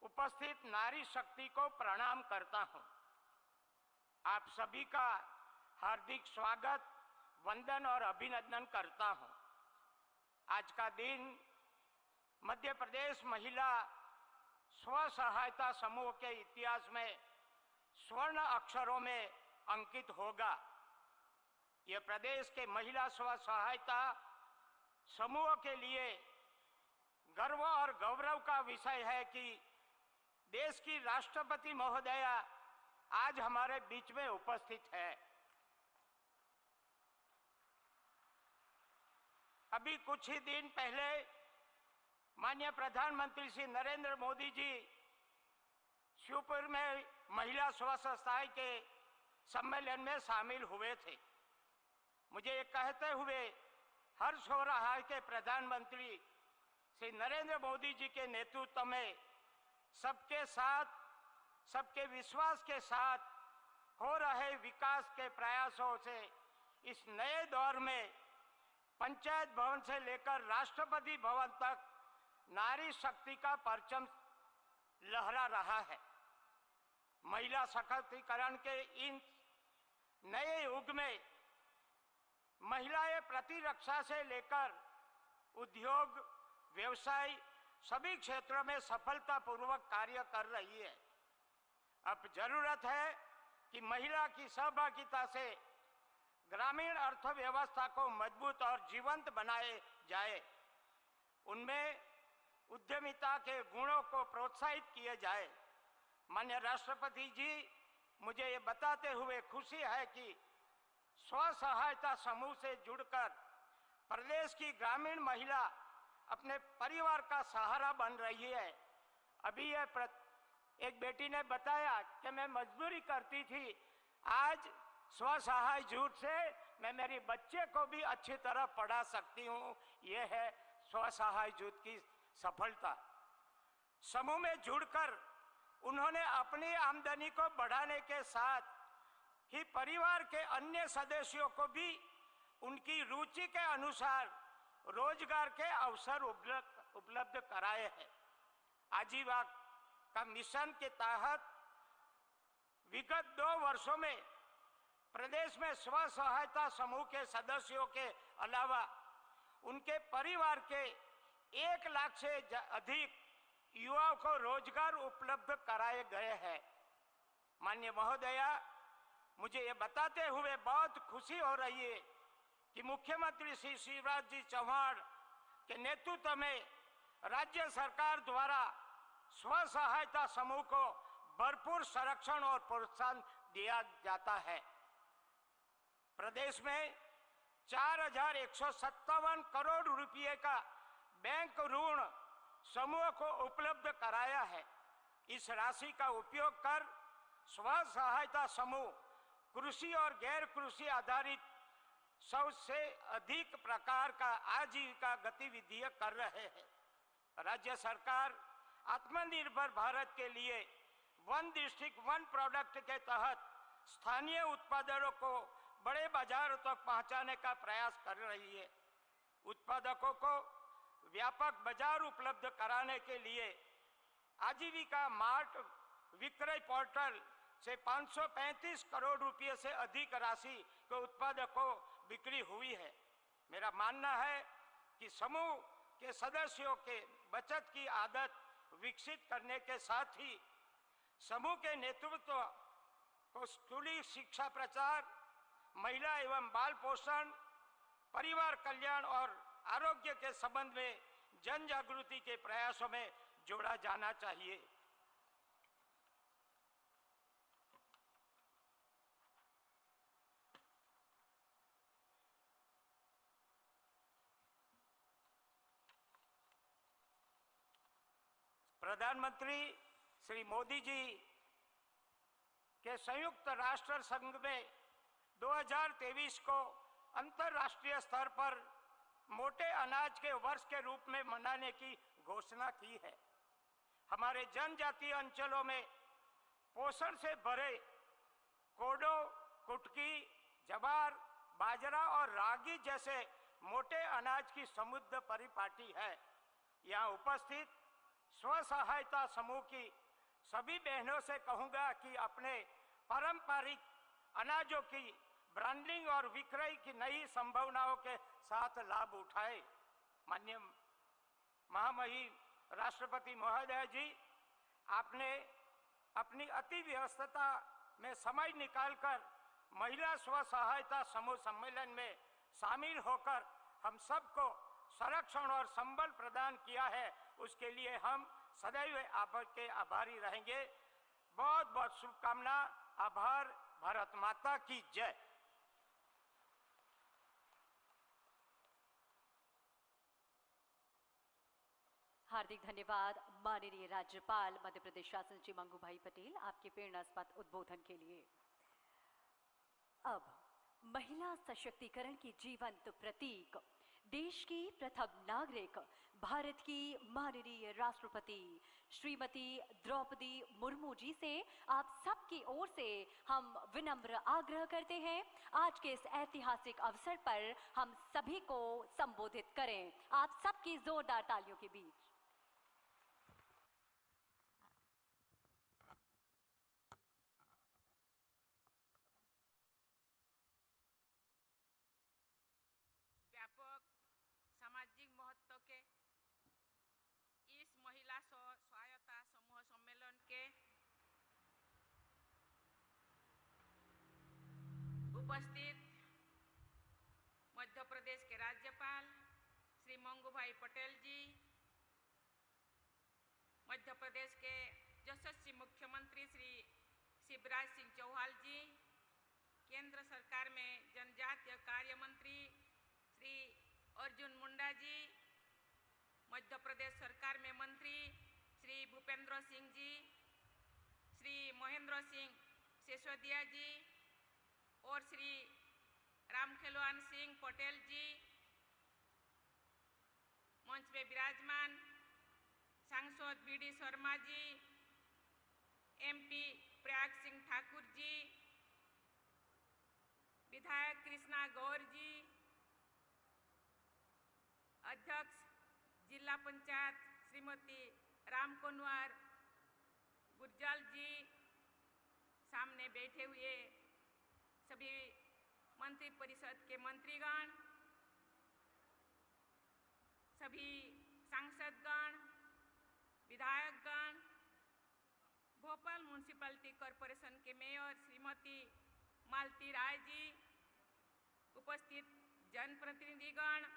उपस्थित नारी शक्ति को प्रणाम करता हूं। आप सभी का हार्दिक स्वागत, वंदन और अभिनंदन करता हूं। आज का दिन मध्य प्रदेश महिला स्व सहायता समूह के इतिहास में स्वर्ण अक्षरों में अंकित होगा। यह प्रदेश के महिला स्व सहायता समूह के लिए गर्व और गौरव का विषय है कि देश की राष्ट्रपति महोदया आज हमारे बीच में उपस्थित है। अभी कुछ ही दिन पहले माननीय प्रधानमंत्री श्री नरेंद्र मोदी जी शिवपुर में महिला स्व सहायता के सम्मेलन में शामिल हुए थे। मुझे ये कहते हुए हर्ष हो रहा है कि प्रधानमंत्री श्री नरेंद्र मोदी जी के नेतृत्व में सबके साथ, सबके विश्वास के साथ हो रहे विकास के प्रयासों से इस नए दौर में पंचायत भवन से लेकर राष्ट्रपति भवन तक नारी शक्ति का परचम लहरा रहा है। महिला सशक्तिकरण के इन नए युग में महिलाएं प्रतिरक्षा से लेकर उद्योग, व्यवसाय सभी क्षेत्रों में सफलतापूर्वक कार्य कर रही है। अब जरूरत है कि महिला की सहभागिता से ग्रामीण अर्थव्यवस्था को मजबूत और जीवंत बनाए जाए, उनमें उद्यमिता के गुणों को प्रोत्साहित किए जाए। माननीय राष्ट्रपति जी, मुझे ये बताते हुए खुशी है कि स्व सहायता समूह से जुड़कर प्रदेश की ग्रामीण महिला अपने परिवार का सहारा बन रही है। अभी एक बेटी ने बताया कि मैं मजदूरी करती थी, आज स्व सहाय जुट से मैं मेरी बच्चे को भी अच्छी तरह पढ़ा सकती हूँ। ये है स्व सहाय जुट की सफलता। समूह में जुड़कर उन्होंने अपनी आमदनी को बढ़ाने के साथ ही परिवार के अन्य सदस्यों को भी उनकी रुचि के अनुसार रोजगार के अवसर उपलब्ध उपलब्ध कराए हैं। आजीविका का मिशन के तहत विगत 2 वर्षों में प्रदेश में स्व सहायता समूह के सदस्यों के अलावा उनके परिवार के 1 लाख से अधिक युवाओं को रोजगार उपलब्ध कराए गए हैं। माननीय महोदया, मुझे ये बताते हुए बहुत खुशी हो रही है कि मुख्यमंत्री श्री शिवराज जी चौहान के नेतृत्व में राज्य सरकार द्वारा स्व सहायता समूह को भरपूर संरक्षण और प्रोत्साहन दिया जाता है। प्रदेश में 4157 करोड़ रुपए का बैंक ऋण समूह को उपलब्ध कराया है। इस राशि का उपयोग कर स्व सहायता समूह कृषि और गैर कृषि आधारित 100 से अधिक प्रकार का आजीविका गतिविधियां कर रहे हैं। राज्य सरकार आत्मनिर्भर भारत के लिए वन डिस्ट्रिक्ट वन प्रोडक्ट के तहत स्थानीय उत्पादकों को बड़े बाजारों तक पहुंचाने का प्रयास कर रही है। उत्पादकों को व्यापक बाजार उपलब्ध कराने के लिए आजीविका मार्ट विक्रय पोर्टल से 535 करोड़ रुपए से अधिक राशि के उत्पादकों बिक्री हुई है। मेरा मानना है कि समूह के सदस्यों के बचत की आदत विकसित करने के साथ ही समूह के नेतृत्व को स्कूली शिक्षा प्रचार, महिला एवं बाल पोषण, परिवार कल्याण और आरोग्य के संबंध में जन जागृति के प्रयासों में जोड़ा जाना चाहिए। प्रधानमंत्री श्री मोदी जी के संयुक्त राष्ट्र संघ में 2023 को अंतर्राष्ट्रीय स्तर पर मोटे अनाज के वर्ष के रूप में मनाने की घोषणा की है। हमारे जनजातीय अंचलों में पोषण से भरे कोडो, कुटकी, जवार, बाजरा और रागी जैसे मोटे अनाज की समृद्ध परिपाटी है। यहाँ उपस्थित स्व सहायता समूह की सभी बहनों से कहूंगा कि अपने पारंपरिक अनाजों की ब्रांडिंग और विक्रय की नई संभावनाओं के साथ लाभ उठाए। माननीय महामहिम राष्ट्रपति महोदय जी, आपने अपनी अति व्यस्तता में समय निकालकर महिला स्व सहायता समूह सम्मेलन में शामिल होकर हम सबको संरक्षण और संबल प्रदान किया है। उसके लिए हम सदैव आपके आभारी रहेंगे। बहुत बहुत शुभकामना। आभार। भारत माता की जय। हार्दिक धन्यवाद माननीय राज्यपाल मध्य प्रदेश शासन श्री मंगू भाई पटेल, आपके प्रेरणास्पद उद्बोधन के लिए। अब महिला सशक्तिकरण की जीवंत प्रतीक, देश की प्रथम नागरिक, भारत की माननीय राष्ट्रपति श्रीमती द्रौपदी मुर्मू जी से आप सबकी ओर से हम विनम्र आग्रह करते हैं, आज के इस ऐतिहासिक अवसर पर हम सभी को संबोधित करें। आप सबकी जोरदार तालियों के बीच। व्यापक सामाजिक महत्व के इस महिला सहायता समूह सम्मेलन के उपस्थित मध्य प्रदेश के राज्यपाल श्री मंगू भाई पटेल जी, मध्य प्रदेश के यशस्वी मुख्यमंत्री श्री शिवराज सिंह चौहान जी, केंद्र सरकार में जनजातीय कार्य मंत्री श्री अर्जुन मुंडा जी, मध्य प्रदेश सरकार में मंत्री श्री भूपेंद्र सिंह जी, श्री महेंद्र सिंह सिसोदिया जी और श्री रामखेलवान सिंह पटेल जी, मंच में विराजमान सांसद बीडी शर्मा जी, एमपी प्रयाग सिंह ठाकुर जी, विधायक कृष्णा गौर जी, अध्यक्ष जिला पंचायत श्रीमती राम कुंवर गुर्जर जी, सामने बैठे हुए सभी मंत्री परिषद के मंत्रीगण, सभी सांसदगण, विधायकगण, भोपाल म्यूनिसिपैलिटी कॉरपोरेशन के मेयर श्रीमती मालती राय जी, उपस्थित जनप्रतिनिधिगण,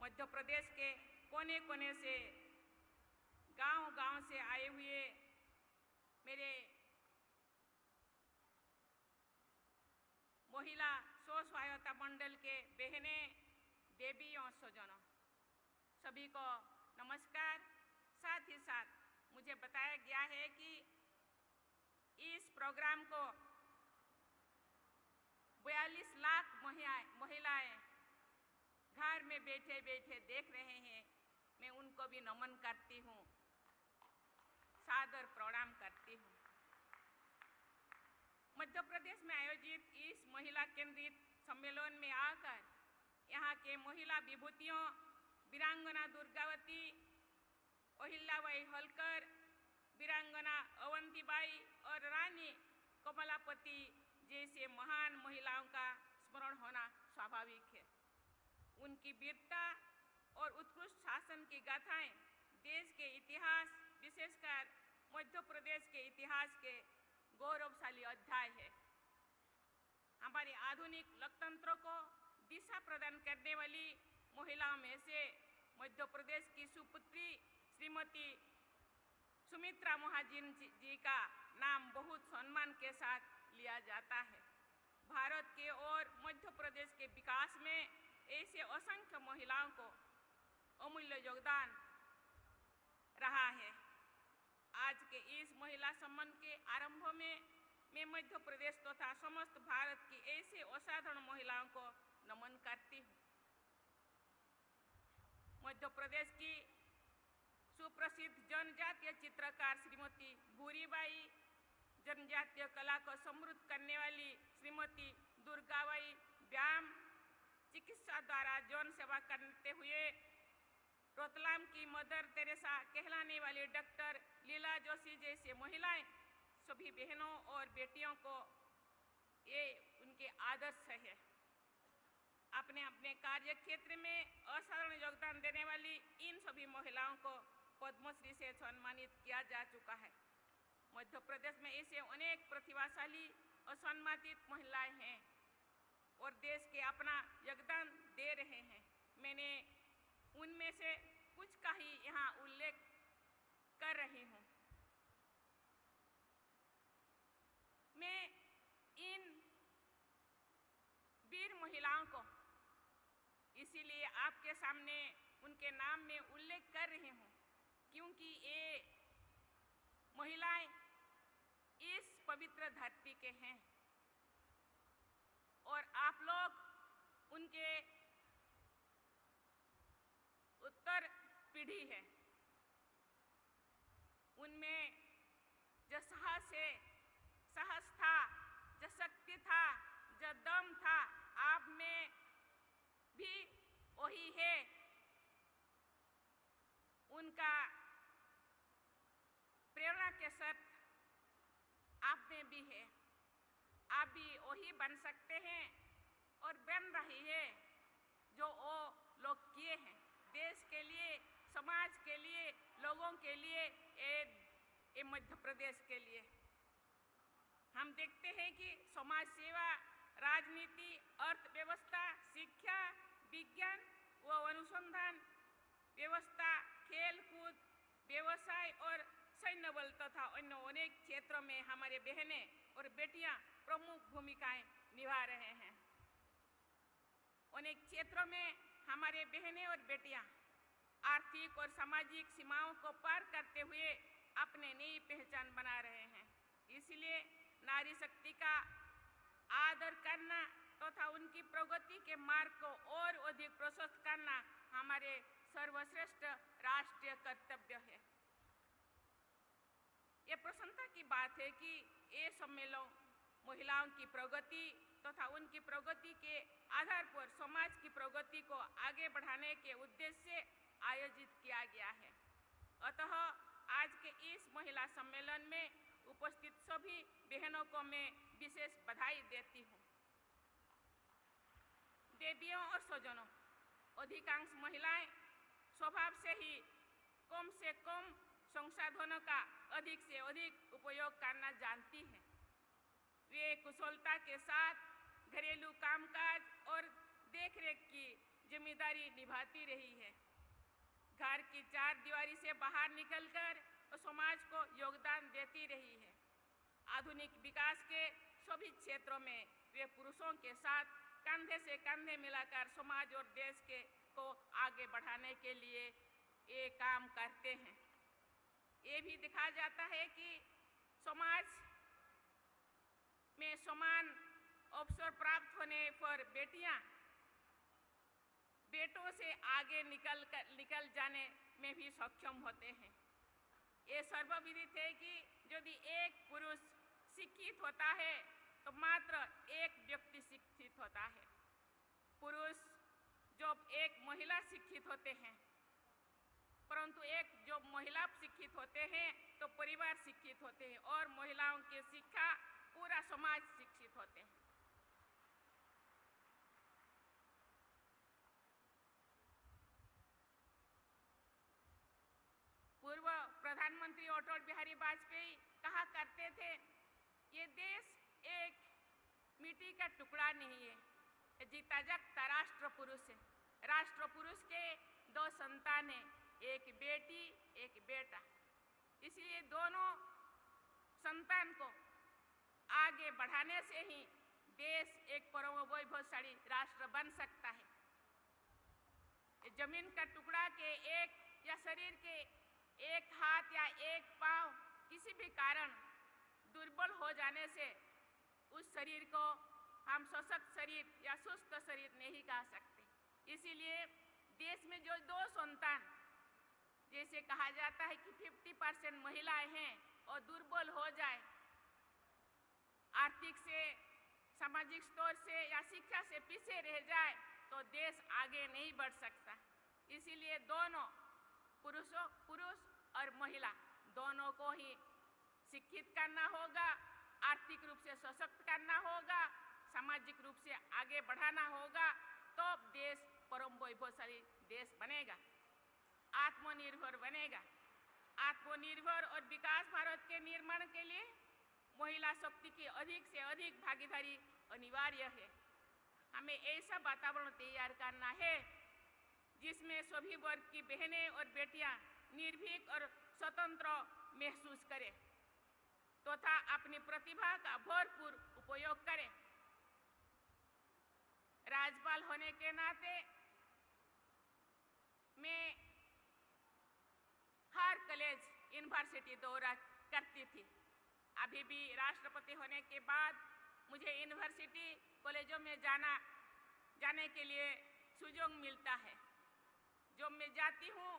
मध्य प्रदेश के कोने कोने से, गांव-गांव से आए हुए मेरे महिला स्व सहायता मंडल के बहनें, देवी और स्वजनों, सभी को नमस्कार। साथ ही साथ मुझे बताया गया है कि इस प्रोग्राम को 42 लाख महिलाएं घर में बैठे बैठे देख रहे हैं। मैं उनको भी नमन करती हूँ, सादर प्रणाम करती हूँ। मध्य प्रदेश में आयोजित इस महिला केंद्रित सम्मेलन में आकर यहाँ के महिला विभूतियों वीरांगना दुर्गावती, अहिल्याबाई होलकर, वीरांगना अवंतीबाई और रानी कमलापति जैसे महान महिलाओं का स्मरण होना स्वाभाविक है। उनकी वीरता और उत्कृष्ट शासन की गाथाएं देश के इतिहास, विशेषकर मध्य प्रदेश के इतिहास के गौरवशाली अध्याय है। हमारे आधुनिक लोकतंत्र को दिशा प्रदान करने वाली महिलाओं में से मध्य प्रदेश की सुपुत्री श्रीमती सुमित्रा महाजन जी का नाम बहुत सम्मान के साथ लिया जाता है। भारत के और मध्य प्रदेश के विकास में ऐसे असंख्य महिलाओं को अमूल्य योगदान रहा है। आज के इस महिला सम्मान के आरंभ में मैं मध्य प्रदेश तथा समस्त भारत की ऐसे असाधारण महिलाओं को नमन करती हूँ। मध्य प्रदेश की सुप्रसिद्ध जनजातीय चित्रकार श्रीमती भूरीबाई, जनजातीय कला को समृद्ध करने वाली श्रीमती दुर्गाबाई व्याम, चिकित्सा द्वारा जन सेवा करते हुए रतलाम की मदर तेरेसा कहलाने वाली डॉक्टर लीला जोशी जैसे महिलाएं, सभी बहनों और बेटियों को ये उनके आदर्श है। अपने अपने कार्य क्षेत्र में असाधारण योगदान देने वाली इन सभी महिलाओं को पद्मश्री से सम्मानित किया जा चुका है। मध्य प्रदेश में ऐसे अनेक प्रतिभाशाली असम्मानित महिलाएं हैं और देश के अपना योगदान दे रहे हैं। मैंने उनमें से कुछ का ही यहाँ उल्लेख कर रही हूँ। मैं इन वीर महिलाओं को इसीलिए आपके सामने उनके नाम में उल्लेख कर रही हूँ क्योंकि ये महिलाएं इस पवित्र धरती के हैं और आप लोग उनके उत्तर पीढ़ी है। उनमें जो साहस था, जो शक्ति था, जो दम था, आप में भी वही है। उनका प्रेरणा के साथ आप में भी है। आप भी वही बन सकते हैं और बन रही है जो वो लोग किए हैं देश के लिए, समाज के लिए, लोगों के लिए, ये मध्य प्रदेश के लिए। हम देखते हैं कि समाज सेवा, राजनीति, अर्थव्यवस्था, शिक्षा, विज्ञान व अनुसंधान व्यवस्था, खेल कूद, व्यवसाय और सैन्य बल तथा अन्य अनेक क्षेत्रों में हमारे बहनें और बेटियां प्रमुख भूमिकाएं निभा रहे हैं। अनेक क्षेत्रों में हमारे बहनें और बेटियां आर्थिक और सामाजिक सीमाओं को पार करते हुए अपने नई पहचान बना रहे हैं। इसलिए नारी शक्ति का आदर करना तथा उनकी प्रगति के मार्ग को और अधिक प्रशस्त करना हमारे सर्वश्रेष्ठ राष्ट्रीय कर्तव्य है। ये प्रसन्नता की बात है कि ये सम्मेलन महिलाओं की प्रगति तथा उनकी प्रगति के आधार पर समाज की प्रगति को आगे बढ़ाने के उद्देश्य से आयोजित किया गया है। अतः आज के इस महिला सम्मेलन में उपस्थित सभी बहनों को मैं विशेष बधाई देती हूँ। देवियों और स्वजनों, अधिकांश महिलाएं स्वभाव से कम संसाधनों का अधिक से अधिक उपयोग करना जानती हैं। वे कुशलता के साथ घरेलू कामकाज और देखरेख की जिम्मेदारी निभाती रही है। घर की चार दीवारी से बाहर निकलकर समाज को योगदान देती रही है। आधुनिक विकास के सभी क्षेत्रों में वे पुरुषों के साथ कंधे से कंधे मिलाकर समाज और देश को आगे बढ़ाने के लिए ये काम करते हैं। ये भी देखा जाता है कि समाज में समान अवसर प्राप्त होने पर बेटियां बेटों से आगे निकल जाने में भी सक्षम होते हैं। ये सर्वविदित है कि यदि एक पुरुष शिक्षित होता है तो मात्र एक व्यक्ति शिक्षित होता है। पुरुष जब एक महिला शिक्षित होते हैं, परंतु जब महिला शिक्षित होते हैं तो परिवार शिक्षित होते हैं और महिलाओं की शिक्षा पूरा समाज शिक्षित होते हैं। पूर्व प्रधानमंत्री अटल बिहारी वाजपेयी कहा करते थे, ये देश एक मिट्टी का टुकड़ा नहीं है, जीता जागता राष्ट्र पुरुष है। राष्ट्र पुरुष के दो संतान हैं, एक बेटी एक बेटा। इसलिए दोनों संतान को आगे बढ़ाने से ही देश एक परम वैभवशाली राष्ट्र बन सकता है। जमीन का टुकड़ा के एक या शरीर के एक हाथ या एक पांव किसी भी कारण दुर्बल हो जाने से उस शरीर को हम सशक्त शरीर या सुस्त शरीर नहीं कह सकते। इसीलिए देश में जो दो संतान, जैसे कहा जाता है कि 50% महिलाएं हैं और दुर्बल हो जाए, आर्थिक से, सामाजिक स्तर से या शिक्षा से पीछे रह जाए तो देश आगे नहीं बढ़ सकता। इसीलिए दोनों पुरुष और महिला दोनों को ही शिक्षित करना होगा, आर्थिक रूप से सशक्त करना होगा, सामाजिक रूप से आगे बढ़ाना होगा, तो देश परम वैभवशाली देश बनेगा, आत्मनिर्भर बनेगा। आत्मनिर्भर और विकास भारत के निर्माण के लिए महिला शक्ति की अधिक से अधिक भागीदारी अनिवार्य है। हमें ऐसा वातावरण तैयार करना है जिसमें सभी वर्ग की बहनें और बेटियां निर्भीक और स्वतंत्र महसूस करें तथा अपनी प्रतिभा का भरपूर उपयोग करें। राज्यपाल होने के नाते मैं हर कॉलेज यूनिवर्सिटी दौरा करती थी। अभी भी राष्ट्रपति होने के बाद मुझे यूनिवर्सिटी कॉलेजों में जाने के लिए सुयोग मिलता है। जो मैं जाती हूँ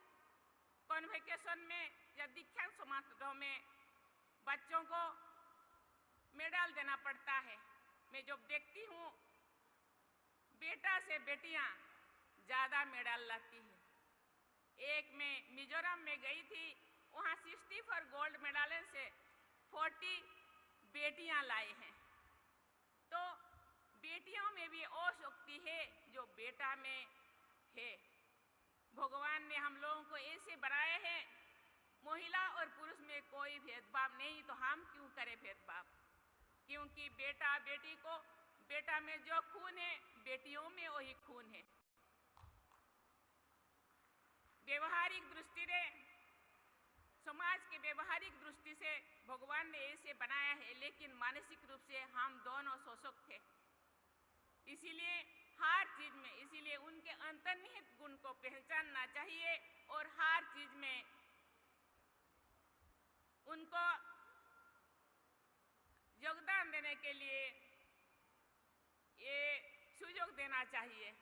कॉन्वोकेशन में या दीक्षांत समारोह में बच्चों को मेडल देना पड़ता है। मैं जब देखती हूँ बेटा से बेटियां ज़्यादा मेडल लाती हैं। एक मैं मिजोरम में गई थी, वहाँ 64 गोल्ड मेडल से 40 बेटियां लाई हैं। तो बेटियों में भी वो शक्ति है जो बेटा में है। भगवान ने हम लोगों को ऐसे बनाए हैं, महिला और पुरुष में कोई भेदभाव नहीं, तो हम क्यों करें भेदभाव? क्योंकि बेटा बेटी को, बेटा में जो खून है बेटियों में वही खून है। व्यवहारिक दृष्टि से, समाज के व्यवहारिक दृष्टि से भगवान ने ऐसे बनाया है, लेकिन मानसिक रूप से हम दोनों सशक्त हैं। इसीलिए हर चीज में, इसीलिए उनके अंतर्निहित गुण को पहचानना चाहिए और हर चीज में उनको योगदान देने के लिए ये सुयोग देना चाहिए।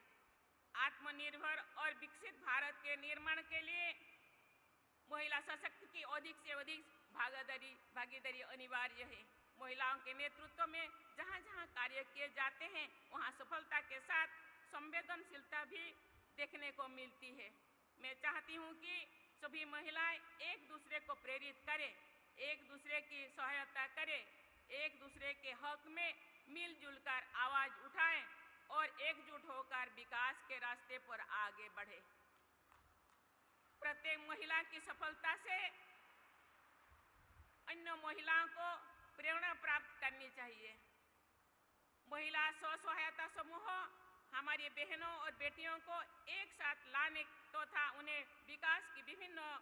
आत्मनिर्भर और विकसित भारत के निर्माण के लिए महिला सशक्ति की अधिक से अधिक भागीदारी अनिवार्य है। महिलाओं के नेतृत्व में जहाँ जहाँ कार्य किए जाते हैं वहाँ सफलता के साथ संवेदनशीलता भी देखने को मिलती है। मैं चाहती हूँ कि सभी महिलाएं एक दूसरे को प्रेरित करें, एक दूसरे की सहायता करें, एक दूसरे के हक में मिलजुल कर आवाज उठाएं और एकजुट होकर विकास के रास्ते पर आगे बढ़े। प्रत्येक महिला की सफलता से अन्य महिलाओं को प्रेरणा प्राप्त करनी चाहिए। महिला स्व सहायता समूह हमारी बहनों और बेटियों को एक साथ लाने तथा उन्हें विकास की विभिन्न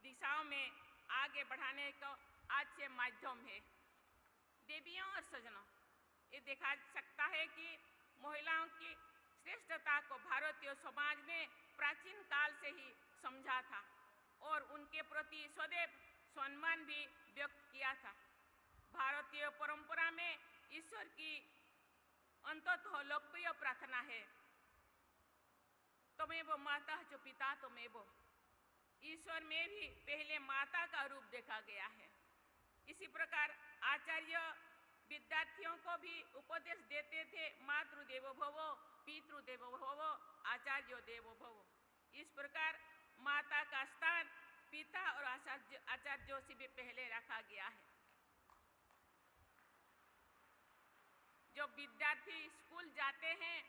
दिशाओं में आगे बढ़ाने का आज से माध्यम है। देवियों और सज्जनों, ये देखा सकता है कि महिलाओं की श्रेष्ठता को भारतीय समाज ने प्राचीन काल से ही समझा था और उनके प्रति सदैव सम्मान भी व्यक्त किया था। भारतीय परंपरा में ईश्वर की अंततः लोकप्रिय प्रार्थना है, त्वमेव माता जो पिता त्वमेव। ईश्वर में भी पहले माता का रूप देखा गया है। इसी प्रकार आचार्य विद्यार्थियों को भी उपदेश देते थे, मातृ देवो भव, पितृ देवो भव, आचार्य देवो भव। इस प्रकार माता का स्थान पिता और आचार्यों से भी पहले रखा गया है। जब विद्यार्थी स्कूल जाते हैं,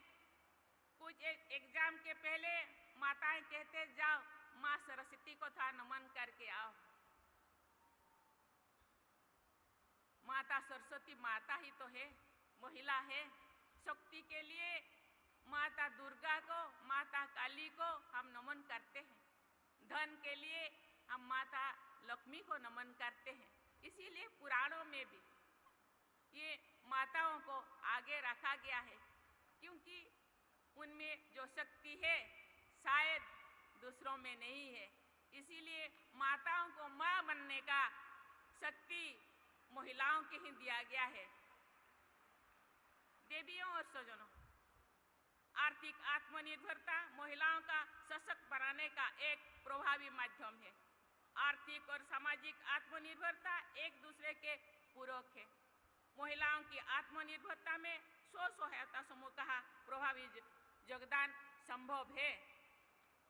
कुछ एग्जाम के पहले माताएं कहते जाओ माँ सरस्वती को था नमन करके आओ। माता सरस्वती माता ही तो है, महिला है। शक्ति के लिए माता दुर्गा को, माता काली को हम नमन करते हैं। धन के लिए हम माता लक्ष्मी को नमन करते हैं। इसीलिए पुराणों में भी ये माताओं को आगे रखा गया है, क्योंकि उनमें जो शक्ति है शायद दूसरों में नहीं है। इसीलिए माताओं को माँ बनने का शक्ति महिलाओं के ही दिया गया है। देवियों और सज्जनों, आर्थिक आत्मनिर्भरता महिलाओं का सशक्त बनाने का एक प्रभावी माध्यम है। आर्थिक और सामाजिक आत्मनिर्भरता एक दूसरे के पूरक है। महिलाओं की आत्मनिर्भरता में स्व सहायता समूह का प्रभावी योगदान संभव है।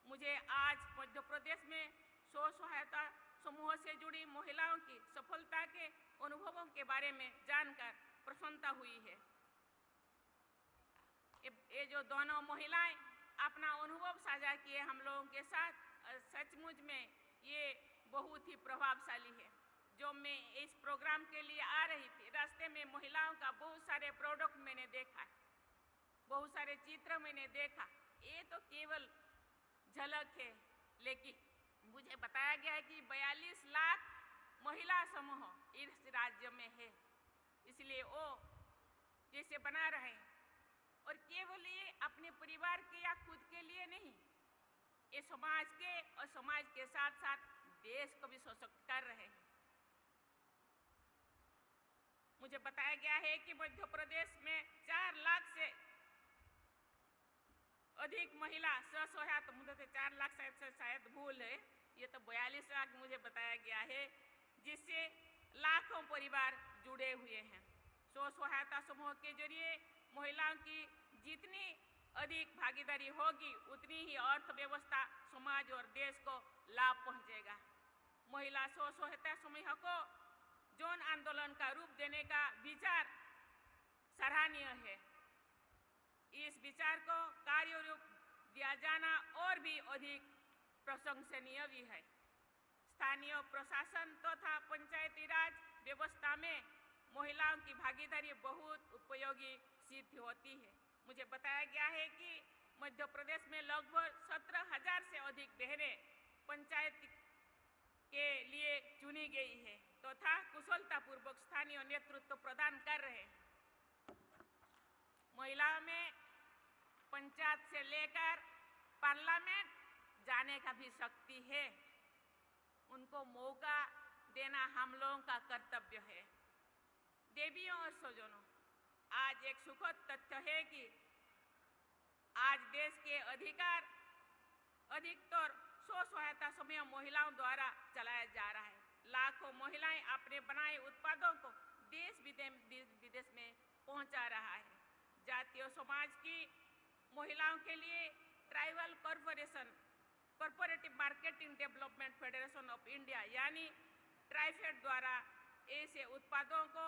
मुझे आज मध्य प्रदेश में स्व सहायता समूह से जुड़ी महिलाओं की सफलता के अनुभवों के बारे में जानकर प्रसन्नता हुई है। ये जो दोनों महिलाएं अपना अनुभव साझा किए हम लोगों के साथ, सचमुच में ये बहुत ही प्रभावशाली है। जो मैं इस प्रोग्राम के लिए आ रही थी, रास्ते में महिलाओं का बहुत सारे प्रोडक्ट मैंने देखा, बहुत सारे चित्र मैंने देखा। ये तो केवल झलक है, लेकिन मुझे बताया गया है कि 42 लाख महिला समूह इस राज्य में है। इसलिए वो जैसे बना रहे हैं, और केवल ये अपने परिवार के या खुद के लिए नहीं, ये समाज के और समाज के साथ साथ देश को भी सशक्त कर रहे हैं। मुझे बताया गया है कि मध्य प्रदेश में 4 लाख से अधिक महिला स्व सहायता, मुझे 4 लाख शायद भूल है, ये तो 42 लाख मुझे बताया गया है, जिससे लाखों परिवार जुड़े हुए हैं। स्व सहायता समूह के जरिए महिलाओं की जितनी अधिक भागीदारी होगी, उतनी ही अर्थव्यवस्था, समाज और देश को लाभ पहुंचेगा। महिला स्व सहायता समूह को जन आंदोलन का रूप देने का विचार सराहनीय है। इस विचार को कार्य रूप दिया जाना और भी अधिक प्रशंसनीय भी है। स्थानीय प्रशासन तथा पंचायती राज व्यवस्था में महिलाओं की भागीदारी बहुत उपयोगी सिद्ध होती है। मुझे बताया गया है कि मध्य प्रदेश में लगभग 17,000 से अधिक बहनें पंचायत के लिए चुनी गई है तथा कुशलतापूर्वक स्थानीय नेतृत्व प्रदान कर रहे हैं। महिलाओं में पंचायत से लेकर पार्लियामेंट जाने का भी शक्ति है। उनको मौका देना हम लोगों का कर्तव्य है। देवियों और सज्जनों, आज एक सुखद तथ्य है कि आज देश के अधिकतर स्व सहायता समूह महिलाओं द्वारा चलाया जा रहा है। लाखों महिलाएं अपने बनाए उत्पादों को देश विदेश में पहुंचा रहा है। जातीय समाज की महिलाओं के लिए tribal corporation corporative marketing development federation of India यानी ट्राइफेड द्वारा ऐसे उत्पादों को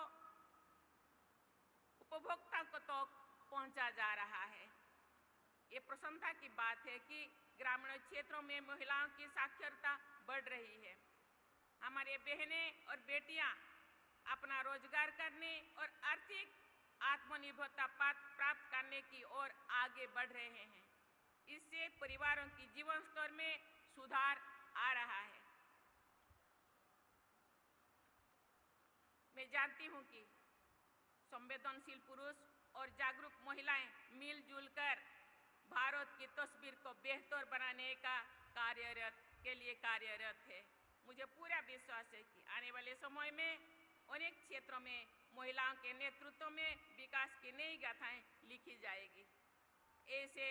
उपभोक्ता को तो पहुंचा जा रहा है। ये प्रसन्नता की बात है कि ग्रामीण क्षेत्रों में महिलाओं की साक्षरता बढ़ रही है। हमारे बहनें और बेटियां अपना रोजगार करने और आर्थिक आत्मनिर्भरता प्राप्त करने की ओर आगे बढ़ रहे हैं। इससे परिवारों की जीवन स्तर में सुधार आ रहा है। मैं जानती हूं कि संवेदनशील पुरुष और जागरूक महिलाएं मिलजुल कर भारत की तस्वीर को बेहतर बनाने का कार्यरत है। मुझे पूरा विश्वास है कि आने वाले समय में अनेक क्षेत्रों में महिलाओं के नेतृत्व में विकास की नई गाथाएं लिखी जाएगी। ऐसे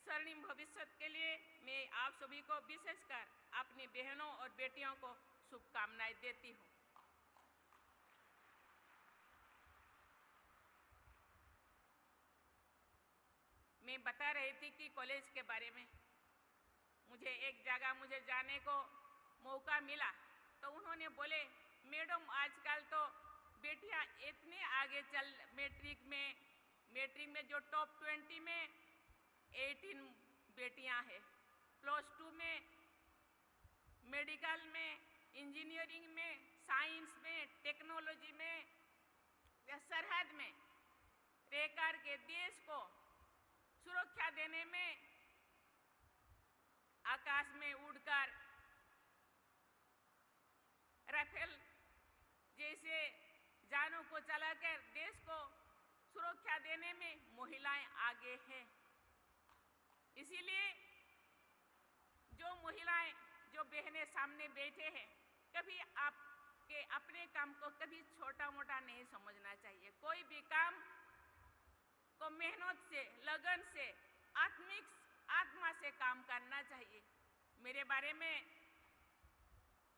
स्वर्णिम भविष्य के लिए मैं आप सभी को विशेषकर अपनी बहनों और बेटियों को शुभकामनाएं देती हूं। मैं बता रही थी कि कॉलेज के बारे में मुझे एक जगह जाने को मौका मिला तो उन्होंने बोले, मैडम आजकल तो बेटियां इतने आगे चल मैट्रिक में जो टॉप 20 में 18 बेटियां हैं, +2 में, मेडिकल में, इंजीनियरिंग में, साइंस में, टेक्नोलॉजी में, या सरहद में रहकर के देश को सुरक्षा देने में, आकाश में उड़कर राफेल जैसे जानों को चलाकर देश को सुरक्षा देने में महिलाएं आगे हैं। इसीलिए जो महिलाएं, जो बहनें सामने बैठे हैं, कभी आपके अपने काम को कभी छोटा मोटा नहीं समझना चाहिए। कोई भी काम को मेहनत से, लगन से, आत्मा से काम करना चाहिए। मेरे बारे में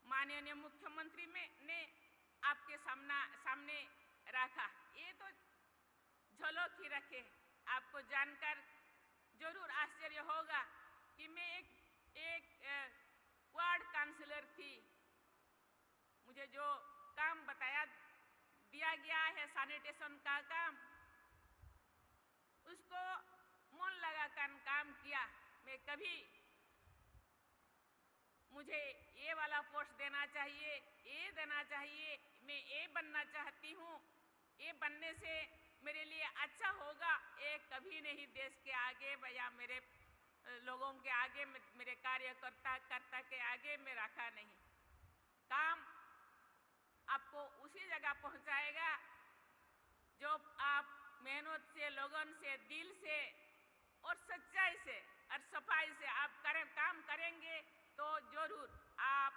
माननीय मुख्यमंत्री ने आपके सामने रखा, ये तो झलक ही रखे। आपको जानकर जरूर आश्चर्य होगा कि मैं एक वार्ड काउंसिलर थी। मुझे जो काम दिया गया है सैनिटेशन का काम, उसको मन लगाकर काम किया। मैं कभी मुझे ये वाला पोस्ट देना चाहिए, ये देना चाहिए, मैं ये बनना चाहती हूँ, ये बनने से मेरे लिए अच्छा होगा, ये कभी नहीं देश के आगे या मेरे लोगों के आगे, मेरे कार्यकर्ता के आगे मैं रखा नहीं। काम आपको उसी जगह पहुंचाएगा जो आप मेहनत से, लगन से, दिल से और सच्चाई से और सफाई से आप काम करेंगे तो जरूर आप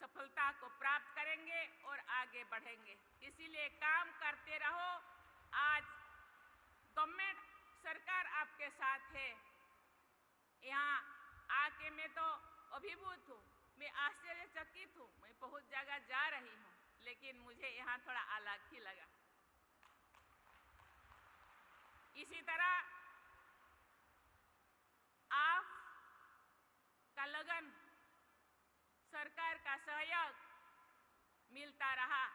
सफलता को प्राप्त करेंगे और आगे बढ़ेंगे। इसीलिए काम करते रहो। आज गवर्नमेंट सरकार आपके साथ है। यहाँ आके मैं तो अभिभूत हूँ, मैं आश्चर्यचकित हूँ। मैं बहुत जगह जा रही हूँ, लेकिन मुझे यहाँ थोड़ा अलग ही लगा। इसी तरह आप का लगन, सरकार का सहयोग मिलता रहा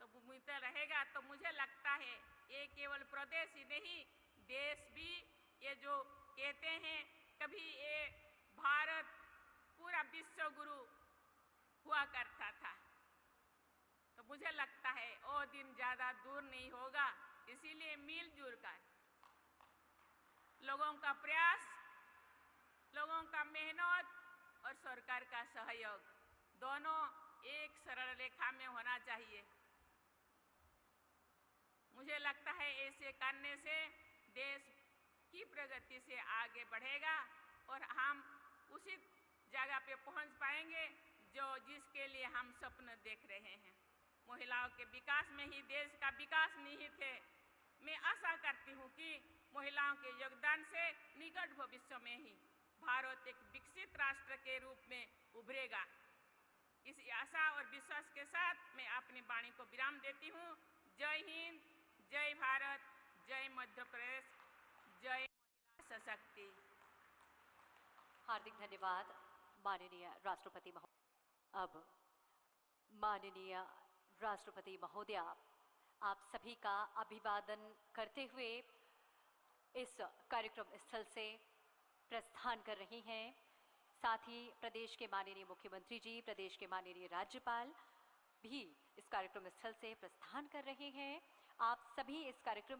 तो मिलता रहेगा, तो मुझे लगता है ये केवल प्रदेश ही नहीं, देश भी ये जो कहते हैं कभी ये भारत पूरा विश्व गुरु हुआ करता था, तो मुझे लगता है वो दिन ज़्यादा दूर नहीं होगा। इसीलिए मिलजुल कर लोगों का प्रयास, लोगों का मेहनत और सरकार का सहयोग दोनों एक सरल रेखा में होना चाहिए। मुझे लगता है ऐसे करने से देश की प्रगति से आगे बढ़ेगा और हम उसी जगह पे पहुंच पाएंगे जिसके लिए हम स्वप्न देख रहे हैं। महिलाओं के विकास में ही देश का विकास निहित है। मैं आशा करती हूँ कि महिलाओं के योगदान से निकट भविष्य में ही भारत एक विकसित राष्ट्र के रूप में उभरेगा। इस आशा और विश्वास के साथ मैं अपनी वाणी को विराम देती हूँ। जय हिंद, जय भारत, जय मध्य प्रदेश, जय महिला सशक्ति। हार्दिक धन्यवाद माननीय राष्ट्रपति महोदय। अब माननीय राष्ट्रपति महोदय आप सभी का अभिवादन करते हुए इस कार्यक्रम स्थल से प्रस्थान कर रही हैं। साथ ही प्रदेश के माननीय मुख्यमंत्री जी, प्रदेश के माननीय राज्यपाल भी इस कार्यक्रम स्थल से प्रस्थान कर रहे हैं। आप सभी इस कार्यक्रम